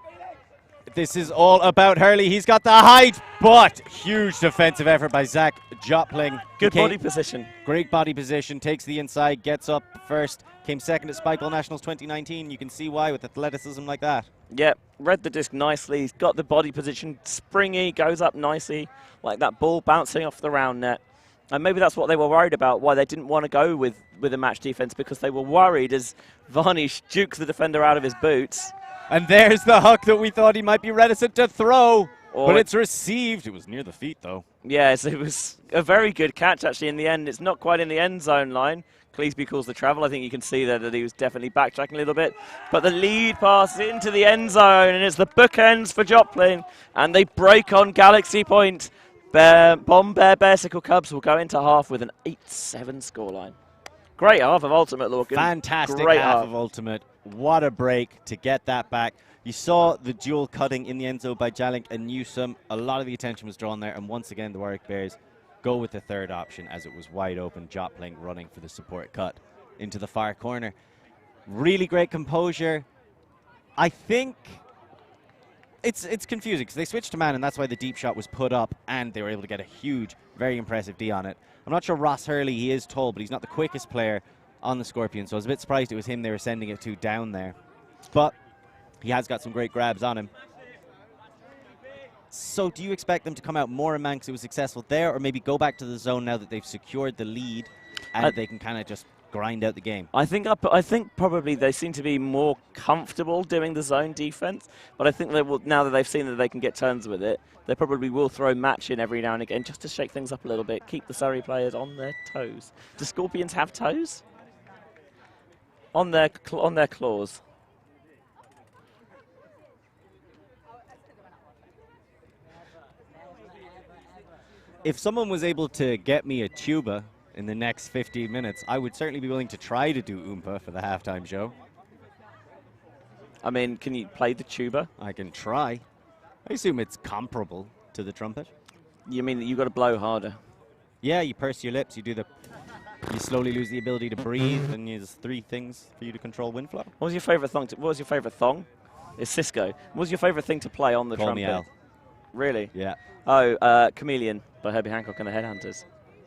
this is all about Hurley. He's got the height, but huge defensive effort by Zach Jopling. Good body position. Great body position. Takes the inside, gets up first. Came second at Spikeball Nationals 2019. You can see why with athleticism like that. Yep, read the disc nicely. He's got the body position, springy, goes up nicely, like that ball bouncing off the round net. And maybe that's what they were worried about, why they didn't want to go with a match defense, because they were worried as Varnish jukes the defender out of his boots. And there's the huck that we thought he might be reticent to throw. Or but it's received. It was near the feet, though. Yes, it was a very good catch, actually, in the end. It's not quite in the end zone line. Cleesby calls the travel. I think you can see there that he was definitely backtracking a little bit. But the lead pass into the end zone, and it's the bookends for Jopling. And they break on Galaxy Point. Bombear Bearcycle Cubs will go into half with an 8-7 scoreline. Great half of Ultimate, Lorcan. Fantastic Great half of Ultimate. What a break to get that back. You saw the dual cutting in the end zone by Jalink and Newsome. A lot of the attention was drawn there. And once again, the Warwick Bears go with the third option as it was wide open. Jopling running for the support cut into the far corner. Really great composure. I think it's confusing because they switched to man, and that's why the deep shot was put up, and they were able to get a huge, very impressive D on it. I'm not sure Ross Hurley, he is tall, but he's not the quickest player on the Scorpion, so I was a bit surprised it was him they were sending it to down there. But he has got some great grabs on him. So do you expect them to come out more in man because it was successful there, or maybe go back to the zone now that they've secured the lead and they can kind of just grind out the game? I think probably they seem to be more comfortable doing the zone defense, but I think they will, now that they've seen that they can get turns with it, they probably will throw match in every now and again just to shake things up a little bit, keep the Surrey players on their toes. Do Scorpions have toes? On their claws. If someone was able to get me a tuba in the next 15 minutes, I would certainly be willing to try to do Oompa for the halftime show. I mean, can you play the tuba? I can try. I assume it's comparable to the trumpet. You mean that you've got to blow harder? Yeah, you purse your lips, you slowly lose the ability to breathe, and there's 3 things for you to control wind flow. What was your favourite thong? What was your favourite thong? It's Cisco. What was your favourite thing to play on the Call trumpet? me Al. Really? Yeah. Oh, Chameleon by Herbie Hancock and the Headhunters.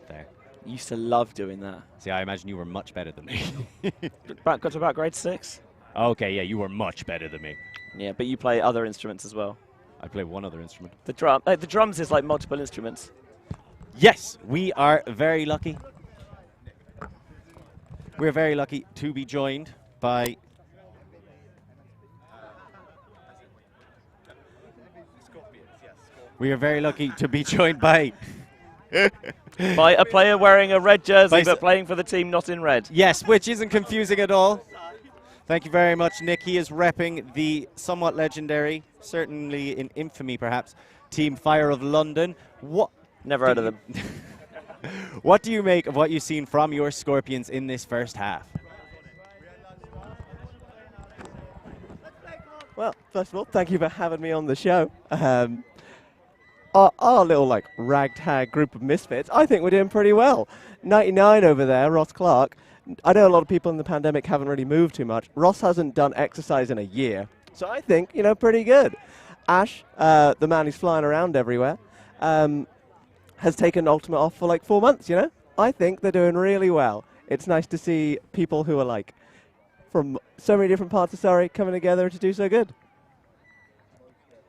There. You used to love doing that. See, I imagine you were much better than me. Got to about grade 6? Okay, yeah, you were much better than me. Yeah, but you play other instruments as well. I play one other instrument. The drums is like multiple instruments. Yes, we are very lucky. We're very lucky to be joined by We are very lucky to be joined by by a player wearing a red jersey but playing for the team not in red. Yes, which isn't confusing at all. Thank you very much, Nick. He is repping the somewhat legendary, certainly in infamy perhaps, Team Fire of London. What Never heard of them. What do you make of what you've seen from your Scorpions in this first half? Well, first of all, thank you for having me on the show. Our little, like, ragtag group of misfits, I think we're doing pretty well. 99 over there, Ross Clark. I know a lot of people in the pandemic haven't really moved too much. Ross hasn't done exercise in a year, so I think, you know, pretty good. Ash, the man who's flying around everywhere, has taken Ultimate off for like 4 months, you know? I think they're doing really well. It's nice to see people who are like from so many different parts of Surrey coming together to do so good.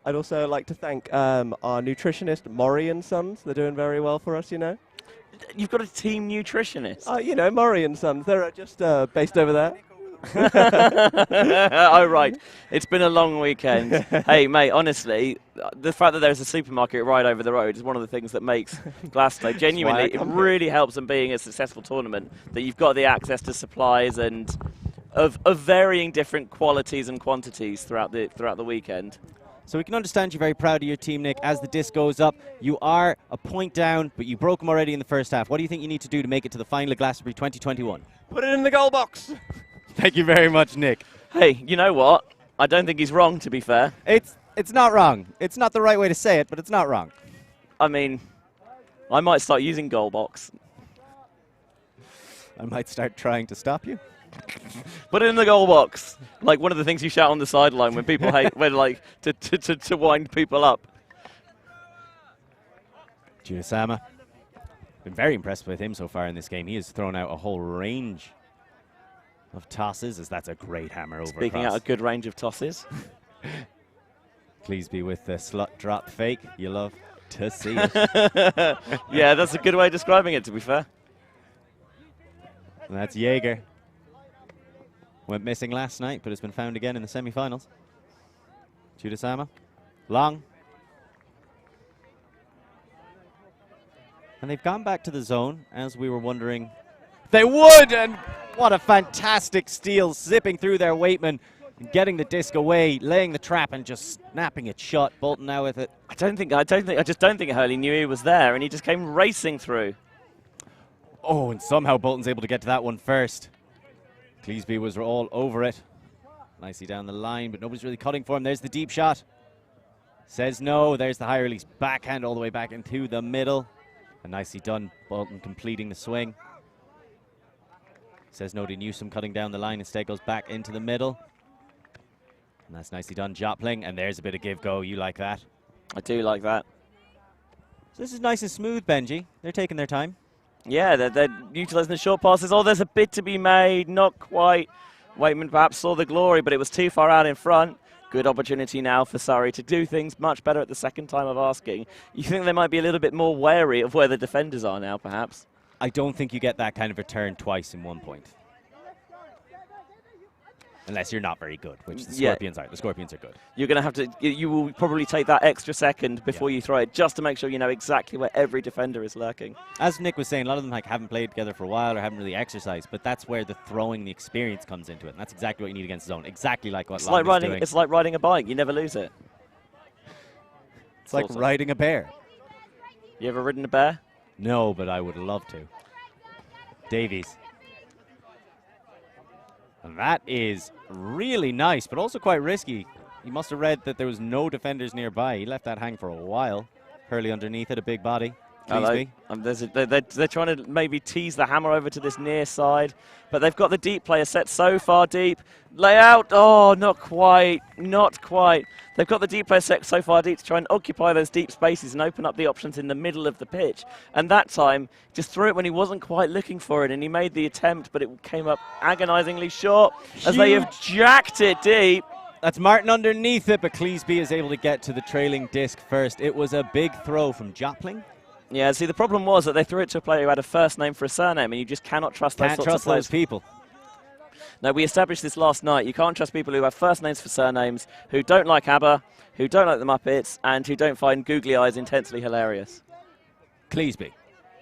I'd also like to thank our nutritionist, Maury and Sons. They're doing very well for us, you know? You've got a team nutritionist? You know, Maury and Sons. They're just based over there. Oh, right. It's been a long weekend. Hey, mate, honestly, the fact that there's a supermarket right over the road is one of the things that makes Glasto genuinely, it really helps them being a successful tournament, that you've got the access to supplies and of varying different qualities and quantities throughout the weekend. So we can understand you're very proud of your team, Nick. As the disc goes up, you are a point down, but you broke them already in the first half. What do you think you need to do to make it to the final of Glastonbury 2021? Put it in the goal box. Thank you very much, Nick. Hey, you know what? I don't think he's wrong, to be fair. It's not wrong. It's not the right way to say it, but it's not wrong. I mean, I might start using goal box. I might start trying to stop you. Put it in the goal box. Like one of the things you shout on the sideline when people hate, when like to wind people up. Junasama. Been very impressed with him so far in this game. He has thrown out a whole range of tosses, as that's a great hammer over. Speaking out a good range of tosses. Please be with the slut drop fake. You love to see it. Yeah, that's a good way of describing it, to be fair. And that's Jaeger. Went missing last night, but has been found again in the semi-finals. Chudasama. Long. And they've gone back to the zone, as we were wondering they would, and what a fantastic steal, zipping through their weightman, getting the disc away, laying the trap, and just snapping it shut. Bolton now with it. I just don't think Hurley knew he was there, and he just came racing through. Oh, and somehow Bolton's able to get to that one first. Cleesby was all over it. Nicely down the line, but nobody's really cutting for him. There's the deep shot. Says no. There's the high release backhand all the way back into the middle. And nicely done, Bolton completing the swing. Says no to Newsom cutting down the line. Instead goes back into the middle. And that's nicely done, Jopling. And there's a bit of give-go. You like that? I do like that. So this is nice and smooth, Benji. They're taking their time. Yeah, they're utilising the short passes. Oh, there's a bit to be made. Not quite. Waitman perhaps saw the glory, but it was too far out in front. Good opportunity now for Surrey to do things much better at the second time of asking. You think they might be a little bit more wary of where the defenders are now, perhaps? I don't think you get that kind of return twice in 1 point. Unless you're not very good, which the Scorpions are. The Scorpions are good. You're going to have to, you will probably take that extra second before you throw it, just to make sure you know exactly where every defender is lurking. As Nick was saying, a lot of them haven't played together for a while or haven't really exercised, but that's where the throwing, the experience comes into it. And that's exactly what you need against the zone. Exactly like what Long is doing. It's like riding a bike. You never lose it. It's like riding a bear. You ever ridden a bear? No, but I would love to. Davies. And that is really nice, but also quite risky. He must have read that there was no defenders nearby. He left that hang for a while. Hurley underneath it, a big body. They're trying to maybe tease the hammer over to this near side, but they've got the deep player set so far deep. Layout, oh, not quite, not quite. They've got the deep player set so far deep to try and occupy those deep spaces and open up the options in the middle of the pitch. And that time, just threw it when he wasn't quite looking for it, and he made the attempt, but it came up agonizingly short as they have jacked it deep. That's Martin underneath it, but Cleesby is able to get to the trailing disc first. It was a big throw from Jopling. Yeah, see, the problem was that they threw it to a player who had a first name for a surname, and you just cannot trust those sorts of players. Those people. No, we established this last night. You can't trust people who have first names for surnames, who don't like ABBA, who don't like the Muppets, and who don't find googly eyes intensely hilarious. Cleesby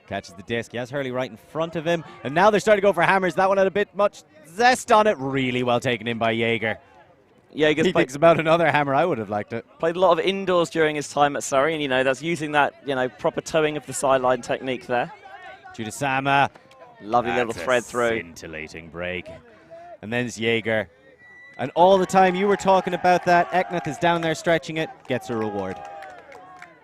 catches the disc. He has Hurley right in front of him, and now they're starting to go for hammers. That one had a bit much zest on it. Really well taken in by Jaeger. Yeah, he thinks about another hammer. I would have liked it. Played a lot of indoors during his time at Surrey, and, you know, that's using that, you know, proper towing of the sideline technique there. Judasama. Lovely little thread through. Scintillating break. And then it's Jaeger. And all the time you were talking about that, Eknath is down there stretching it, gets a reward.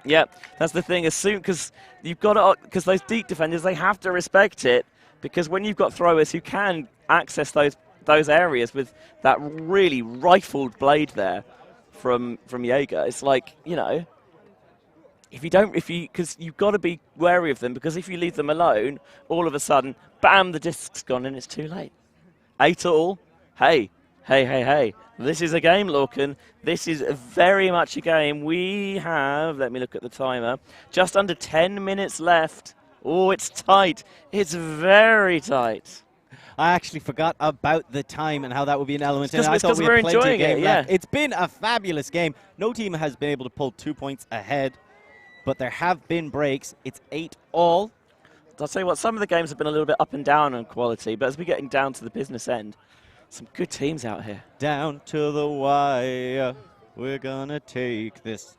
Yeah, that's the thing. As soon, because you've got to, because those deep defenders, they have to respect it, because when you've got throwers who can access those areas with that really rifled blade there from Jaeger, it's like, you know, because you've got to be wary of them, because if you leave them alone, all of a sudden, bam, the disc's gone and it's too late. 8 all. Hey. This is a game, Lorcan. This is very much a game. We have, let me look at the timer, just under 10 minutes left. Oh, it's tight. It's very tight. I actually forgot about the time and how that would be an element. It's because we we're had plenty enjoying of game it, yeah. left. It's been a fabulous game. No team has been able to pull 2 points ahead, but there have been breaks. It's 8 all. I'll tell you what, some of the games have been a little bit up and down on quality, but as we're getting down to the business end, some good teams out here. Down to the wire, we're gonna take this.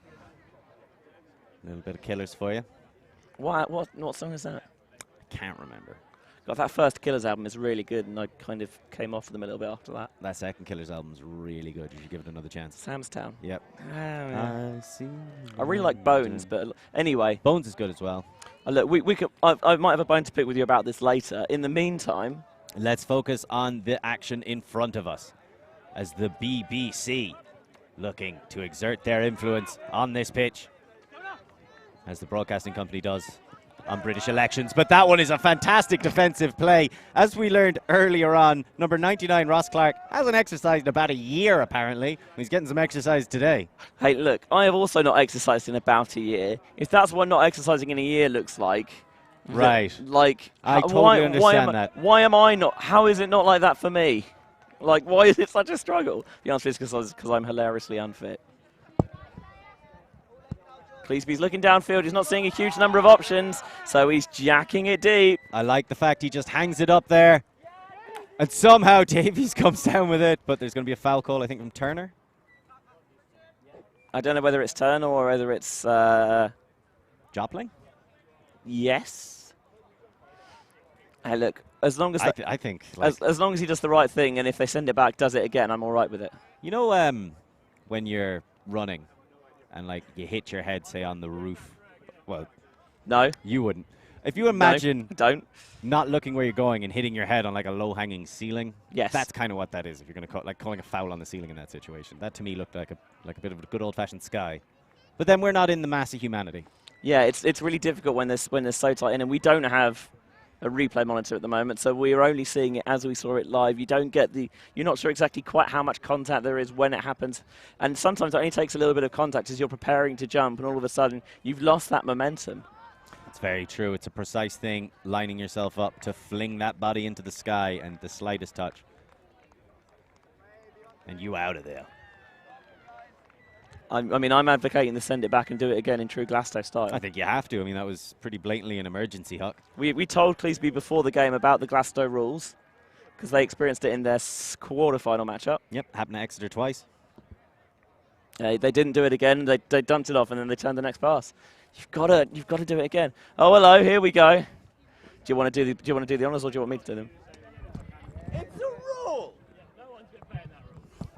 A little bit of Killers for you. What song is that? I can't remember. God, that first Killers album is really good, and I kind of came off them a little bit after that. That second Killers album's really good. You should give it another chance. Sam's Town. Yep. Yeah. I see. I really like Bones, but anyway. Bones is good as well. Look, I might have a bone to pick with you about this later. In the meantime, let's focus on the action in front of us as the BBC looking to exert their influence on this pitch, as the broadcasting company does on British elections. But that one is a fantastic defensive play. As we learned earlier on, number 99, Ross Clark, hasn't exercised in about a year, apparently. He's getting some exercise today. Hey, look, I have also not exercised in about a year. If that's what not exercising in a year looks like, right. Like, I totally understand that. Why am I not? How is it not like that for me? Like, why is it such a struggle? The answer is because I'm hilariously unfit. Cleeseby's looking downfield. He's not seeing a huge number of options, so he's jacking it deep. I like the fact he just hangs it up there. And somehow Davies comes down with it, but there's going to be a foul call, I think, from Turner. I don't know whether it's Turner or whether it's... Jopling? Yes. Hey, look, as long as... I think... Like, as long as he does the right thing, and if they send it back, does it again, I'm all right with it. You know when you're running and, like, you hit your head, say, on the roof? Well... No. You wouldn't. If you imagine... No, don't. Not looking where you're going and hitting your head on, like, a low-hanging ceiling. Yes. That's kind of what that is, if you're going to like calling a foul on the ceiling in that situation. That, to me, looked like a bit of a good old-fashioned sky. But then we're not in the mass of humanity. Yeah, it's really difficult when there's so tight in, and we don't have a replay monitor at the moment, so we're only seeing it as we saw it live. You don't get you're not sure exactly quite how much contact there is when it happens, and sometimes it only takes a little bit of contact as you're preparing to jump, and all of a sudden you've lost that momentum. It's very true. It's a precise thing, lining yourself up to fling that body into the sky, and the slightest touch, and you out of there. I mean, I'm advocating to send it back and do it again in true Glasto style. I think you have to. I mean, that was pretty blatantly an emergency, Huck. We told Cleesby before the game about the Glasto rules because they experienced it in their quarter-final matchup. Yep, happened to Exeter twice. They didn't do it again. They dumped it off and then they turned the next pass. You've got to do it again. Oh, hello, here we go. Do you want to do the honours or do you want me to do them? It's a rule. No one's been playing that rule.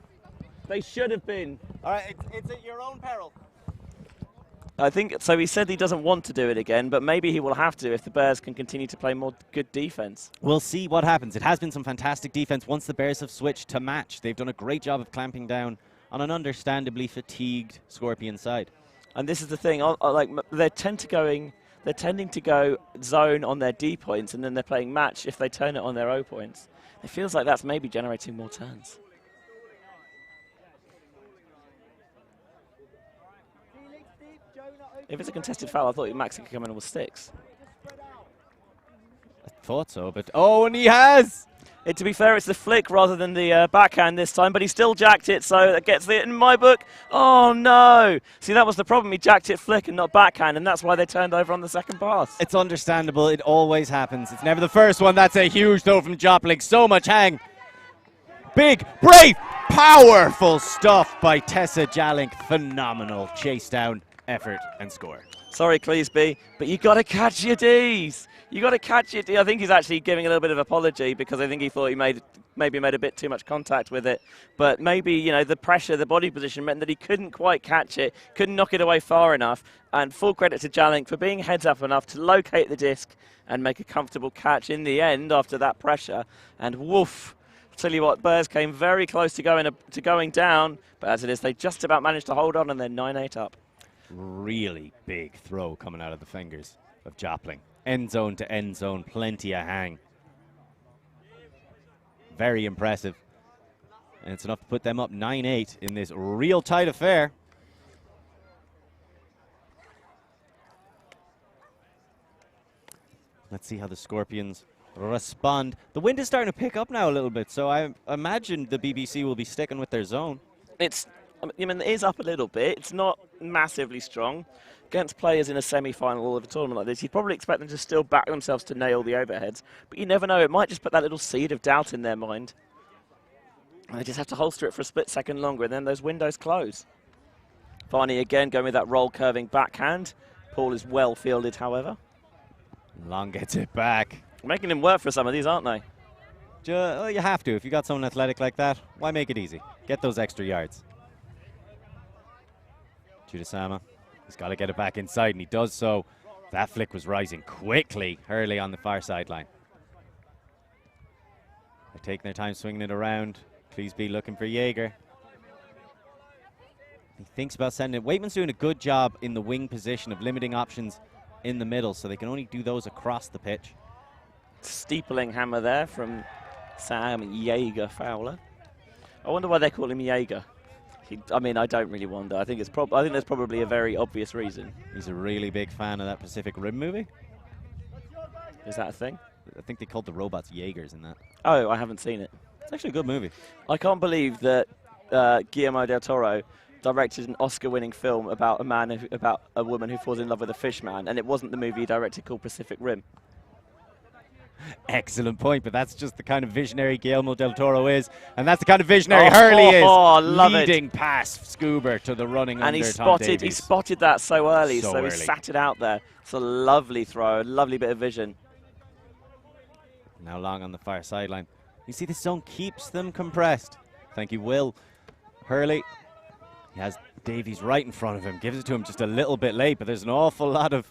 They should have been. All right, it's at your own peril. I think so. He said he doesn't want to do it again, but maybe he will have to if the Bears can continue to play more good defense. We'll see what happens. It has been some fantastic defense once the Bears have switched to match. They've done a great job of clamping down on an understandably fatigued Scorpion side. And this is the thing. Like they're tending to go zone on their D points, and then they're playing match if they turn it on their O points. It feels like that's maybe generating more turns. If it's a contested foul, I thought Max could come in with sticks. I thought so, but oh, and he has! To be fair, it's the flick rather than the backhand this time, but he still jacked it, so that gets it in my book. Oh, no! See, that was the problem. He jacked it flick and not backhand, and that's why they turned over on the second pass. It's understandable. It always happens. It's never the first one. That's a huge throw from Jopling. So much hang. Big, brave, Powerful stuff by Tessa Jalink. Phenomenal chase down, effort, and score. Sorry, Cleesby, but you got to catch your Ds. You got to catch your D. I think he's actually giving a little bit of apology because I think he thought he maybe made a bit too much contact with it. But maybe, you know, the pressure, the body position meant that he couldn't quite catch it, couldn't knock it away far enough. And full credit to Jalink for being heads up enough to locate the disc and make a comfortable catch in the end after that pressure. And woof. Tell you what, Bears came very close to going down, but as it is, they just about managed to hold on and they're 9-8 up. Really big throw coming out of the fingers of Jopling. End zone to end zone, plenty of hang. Very impressive. And it's enough to put them up 9-8 in this real tight affair. Let's see how the Scorpions respond. The wind is starting to pick up now a little bit, so I imagine the BBC will be sticking with their zone. I mean, it is up a little bit. It's not massively strong. Against players in a semi-final of a tournament like this, you'd probably expect them to still back themselves to nail the overheads. But you never know. It might just put that little seed of doubt in their mind. And they just have to holster it for a split second longer, and then those windows close. Varney again going with that roll curving backhand. Paul is well fielded, however. Long gets it back. Making him work for some of these, aren't they? Well, you have to. If you got someone athletic like that, why make it easy? Get those extra yards. Judasama, he's got to get it back inside, and he does so. That flick was rising quickly early on the far sideline. They're taking their time swinging it around. Cleesby looking for Jaeger. He thinks about sending it. Waitman's doing a good job in the wing position of limiting options in the middle, so they can only do those across the pitch. Steepling hammer there from Sam Jaeger Fowler. I wonder why they call him Jaeger. I mean, I don't really wonder. I think there's probably a very obvious reason. He's a really big fan of that Pacific Rim movie. Is that a thing? I think they called the robots Jaegers in that. Oh, I haven't seen it. It's actually a good movie. I can't believe that Guillermo del Toro directed an Oscar-winning film about about a woman who falls in love with a fish man, and it wasn't the movie he directed called Pacific Rim. Excellent point, but that's just the kind of visionary Guillermo del Toro is, and that's the kind of visionary Hurley is. Leading past Scuba to the running and under Tom Davies. He spotted that so early, so early. He sat it out there. It's a lovely throw, a lovely bit of vision. Now long on the far sideline. You see, this zone keeps them compressed. Thank you, Will. Hurley, he has Davies right in front of him, gives it to him just a little bit late, but there's an awful lot of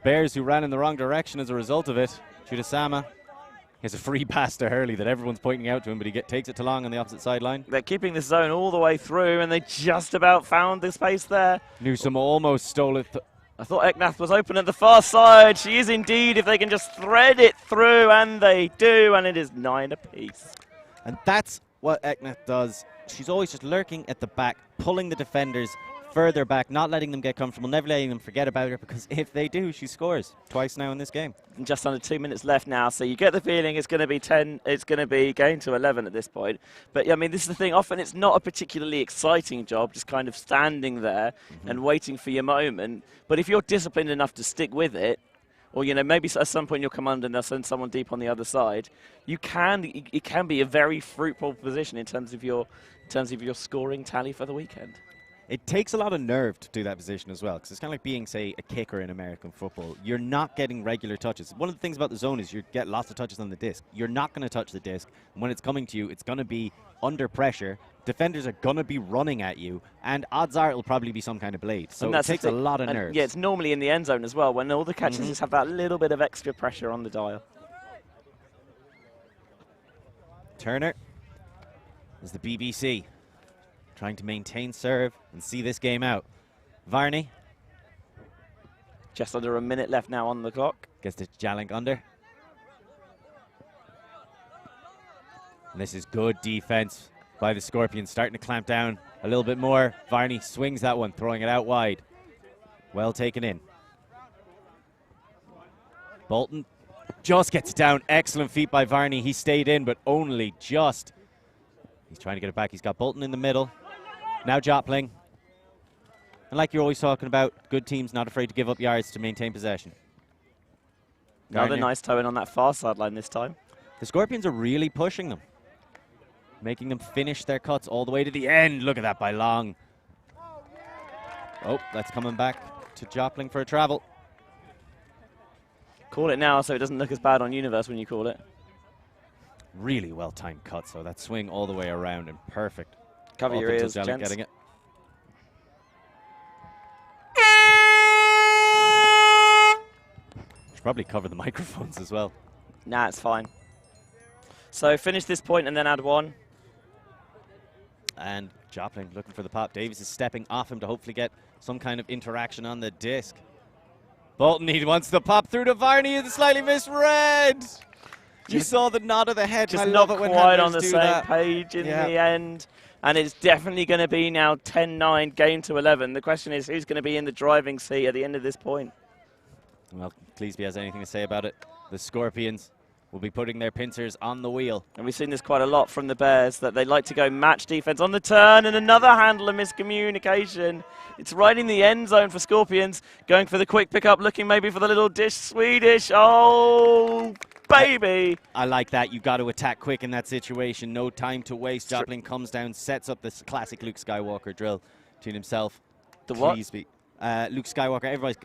Bears who ran in the wrong direction as a result of it. Judasama, he has a free pass to Hurley that everyone's pointing out to him, but he takes it to long on the opposite sideline. They're keeping this zone all the way through, and they just about found the space there. Newsom almost stole it. I thought Eknath was open at the far side. She is indeed, if they can just thread it through, and they do, and it is 9 apiece. And that's what Eknath does. She's always just lurking at the back, pulling the defenders further back, not letting them get comfortable, never letting them forget about her, because if they do, she scores twice now in this game. And just under 2 minutes left now, so you get the feeling it's going to be 10, it's going to be going to 11 at this point. But yeah, I mean, this is the thing, often it's not a particularly exciting job, just kind of standing there and waiting for your moment. But if you're disciplined enough to stick with it, or, you know, maybe at some point you'll come under and they'll send someone deep on the other side, it can be a very fruitful position in terms of your scoring tally for the weekend. It takes a lot of nerve to do that position as well, because it's kind of like being, say, a kicker in American football. You're not getting regular touches. One of the things about the zone is you get lots of touches on the disc. You're not going to touch the disc. And when it's coming to you, it's going to be under pressure. Defenders are going to be running at you, and odds are it'll probably be some kind of blade. So it takes a lot of nerves. Yeah, it's normally in the end zone as well, when all the catches just have that little bit of extra pressure on the dial. Turner is the BBC, trying to maintain serve and see this game out. Varney. Just under a minute left now on the clock. Gets to Jalink under. And this is good defense by the Scorpions, starting to clamp down a little bit more. Varney swings that one, throwing it out wide. Well taken in. Bolton just gets it down. Excellent feat by Varney. He stayed in, but only just. He's trying to get it back. He's got Bolton in the middle. Now Jopling. And like you're always talking about, good teams not afraid to give up yards to maintain possession. Another nice toe in on that far sideline this time. The Scorpions are really pushing them. making them finish their cuts all the way to the end. Look at that by Long. Oh, that's coming back to Jopling for a travel. Call it now so it doesn't look as bad on Universe when you call it. Really well-timed cut, so that swing all the way around and perfect. Cover your ears, gents. Getting it. Should probably cover the microphones as well. Nah, it's fine. So finish this point and then add one. And Jopling looking for the pop. Davies is stepping off him to hopefully get some kind of interaction on the disc. Bolton, he wants the pop through to Varney and slightly misread. You saw the nod of the head. Just I love not it when quite on the handlers do same that. page in the end. And it's definitely going to be now 10-9, game to 11. The question is, who's going to be in the driving seat at the end of this point? Well, Cleesby has anything to say about it. The Scorpions will be putting their pincers on the wheel. And we've seen this quite a lot from the Bears, that they like to go match defense on the turn, and another handler miscommunication. It's right in the end zone for Scorpions, going for the quick pickup, looking maybe for the little dish Swedish. Oh, baby. I like that. You got to attack quick in that situation. No time to waste. Jopling comes down, sets up this classic Luke Skywalker drill between himself. The what? Cleesby. Luke Skywalker, everybody's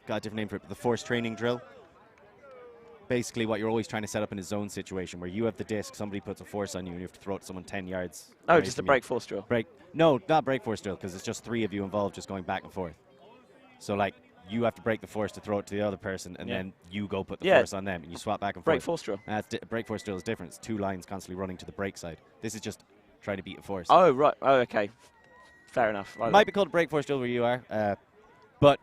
got a different name for it, but the force training drill. Basically what you're always trying to set up in a zone situation where you have the disc, somebody puts a force on you, and you have to throw it to someone 10 yards. Oh, just a break force drill. No, not break force drill, because it's just 3 of you involved just going back and forth. So, like, you have to break the force to throw it to the other person, and then you go put the force on them, and you swap back and forth. Break force drill. Break force drill is different. It's 2 lines constantly running to the break side. This is just trying to beat a force. Oh, right. Oh, okay. Fair enough. Might be called a break force drill where you are, but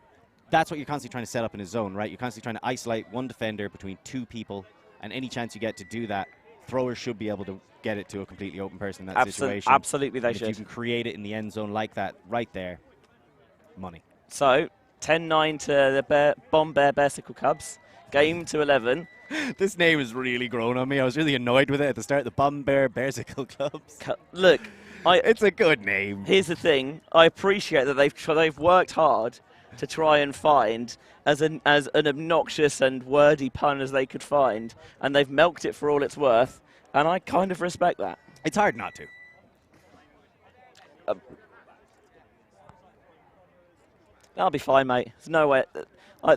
that's what you're constantly trying to set up in a zone, right? You're constantly trying to isolate one defender between 2 people, and any chance you get to do that, throwers should be able to get it to a completely open person in that situation. Absolutely, they should. If you can create it in the end zone like that, right there, money. So, 10-9 to the Bombear Bearcycle Cubs. Game to 11. This name has really grown on me. I was really annoyed with it at the start. The Bombear Bearcycle Clubs. Look, it's a good name. Here's the thing. I appreciate that they've worked hard to try and find as an obnoxious and wordy pun as they could find, and they've milked it for all it's worth, and I kind of respect that. It's hard not to. I'll be fine, mate. There's no way.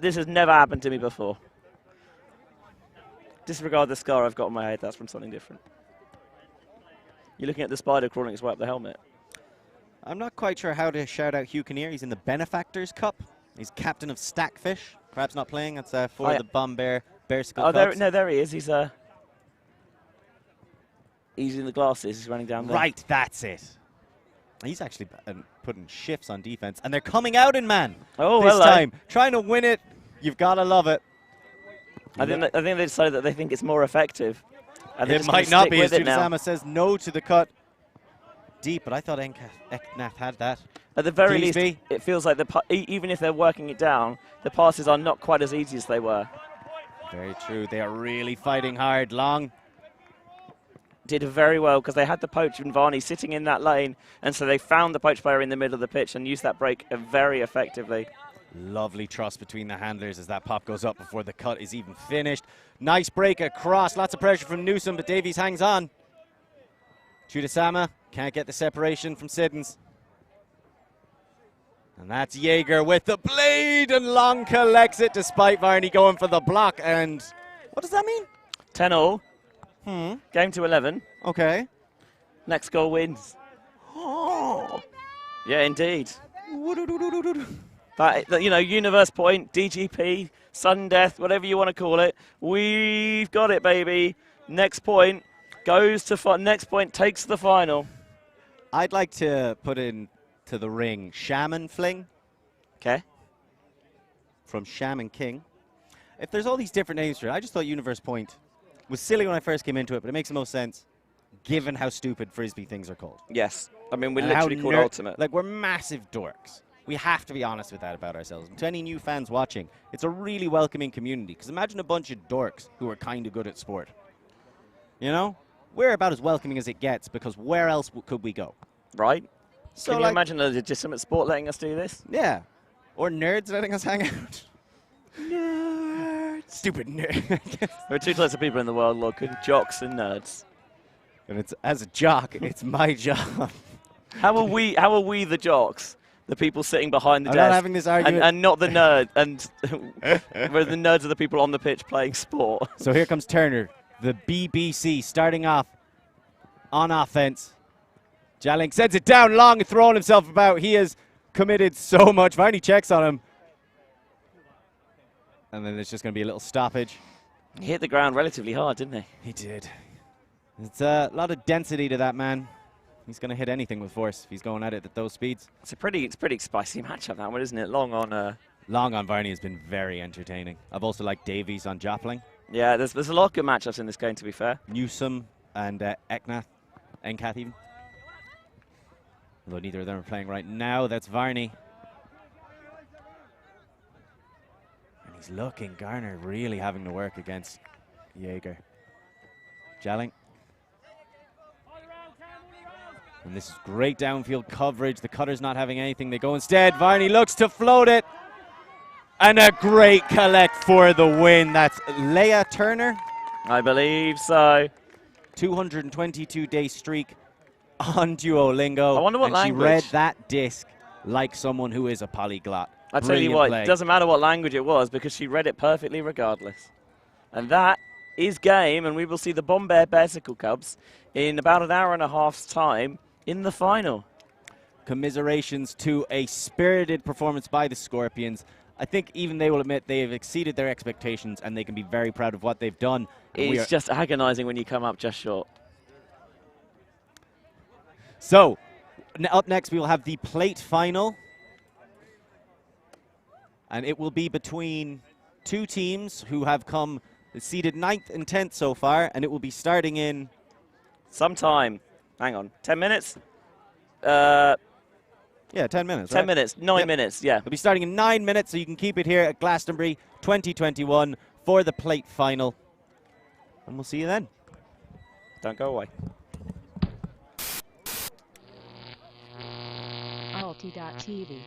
This has never happened to me before. Disregard the scar I've got on my head. That's from something different. You're looking at the spider crawling its way up the helmet. I'm not quite sure how to shout out Hugh Kinnear. He's in the Benefactors Cup. He's captain of Stackfish. Perhaps not playing. That's for the Bombear Bearcycle Cubs. There he is. He's in the glasses. He's running down there. Right, that's it. He's actually putting shifts on defense, and they're coming out in man this time. Trying to win it. You've got to love it. I think they decided that they think it's more effective. And it might not be, as Judasama says no to the cut. Deep, but I thought Eknath had that. At the very least, it feels like even if they're working it down, the passes are not quite as easy as they were. Very true. They are really fighting hard. Long did very well because they had the poach and Varney sitting in that lane, and so they found the poach player in the middle of the pitch and used that break very effectively. Lovely trust between the handlers as that pop goes up before the cut is even finished. Nice break across. Lots of pressure from Newsom, but Davies hangs on. Judasama can't get the separation from Siddons. And that's Jaeger with the blade, and Long collects it despite Varney going for the block. And what does that mean? 10-all. Game to 11. Okay. Next goal wins. Oh. Yeah, indeed. But, Universe Point, DGP, Sudden Death, whatever you want to call it, we've got it, baby. Next point goes to next point takes the final. I'd like to put into the ring Shaman Fling. Okay. From Shaman King. If there's all these different names for it, I just thought Universe Point was silly when I first came into it, but it makes the most sense given how stupid Frisbee things are called. Yes. I mean, we're literally called Ultimate. Like, we're massive dorks. We have to be honest with that about ourselves. And to any new fans watching, it's a really welcoming community. Because imagine a bunch of dorks who are kind of good at sport. You know? We're about as welcoming as it gets, because where else could we go? Right. So can you imagine a legitimate sport letting us do this? Yeah. Or nerds letting us hang out. Nerds. Stupid nerds. There are 2 types of people in the world, Locke, jocks and nerds. And it's as a jock, it's my job. How are we the jocks? The people sitting behind the I'm desk. not having this argument. And not the nerd. And where the nerds are the people on the pitch playing sport. So here comes Turner, the BBC, starting off on offense. Jalink sends it down long and throwing himself about. He has committed so much. Varney checks on him. And then there's just going to be a little stoppage. He hit the ground relatively hard, didn't he? He did. It's a lot of density to that man. He's going to hit anything with force if he's going at it at those speeds. It's pretty spicy matchup, that one, isn't it? Long on Varney has been very entertaining. I've also liked Davies on Jopling. Yeah, there's a lot of good matchups in this game, to be fair. Newsom and Encath even. Although neither of them are playing right now. That's Varney. And he's looking, Garner really having to work against Jaeger. Jalling. And this is great downfield coverage. The cutter's not having anything. They go instead. Varney looks to float it. And a great collect for the win. That's Leah Turner. I believe so. 222-day streak on Duolingo. I wonder what and language. She read that disc like someone who is a polyglot. I tell you what, it doesn't matter what language it was because she read it perfectly regardless. And that is game, and we will see the Bombear Bearcycle Cubs in about an hour and a half's time in the final. Commiserations to a spirited performance by the Scorpions. I think even they will admit they have exceeded their expectations and they can be very proud of what they've done. It's just agonizing when you come up just short. So, up next we will have the plate final. And it will be between two teams who have come seeded 9th and 10th so far, and it will be starting in sometime. Hang on, 10 minutes? Yeah, 10 minutes. 10 right? minutes, 9 minutes, yeah. It'll be starting in 9 minutes, so you can keep it here at Glastonbury 2021 for the plate final. And we'll see you then. Don't go away. Alti.tv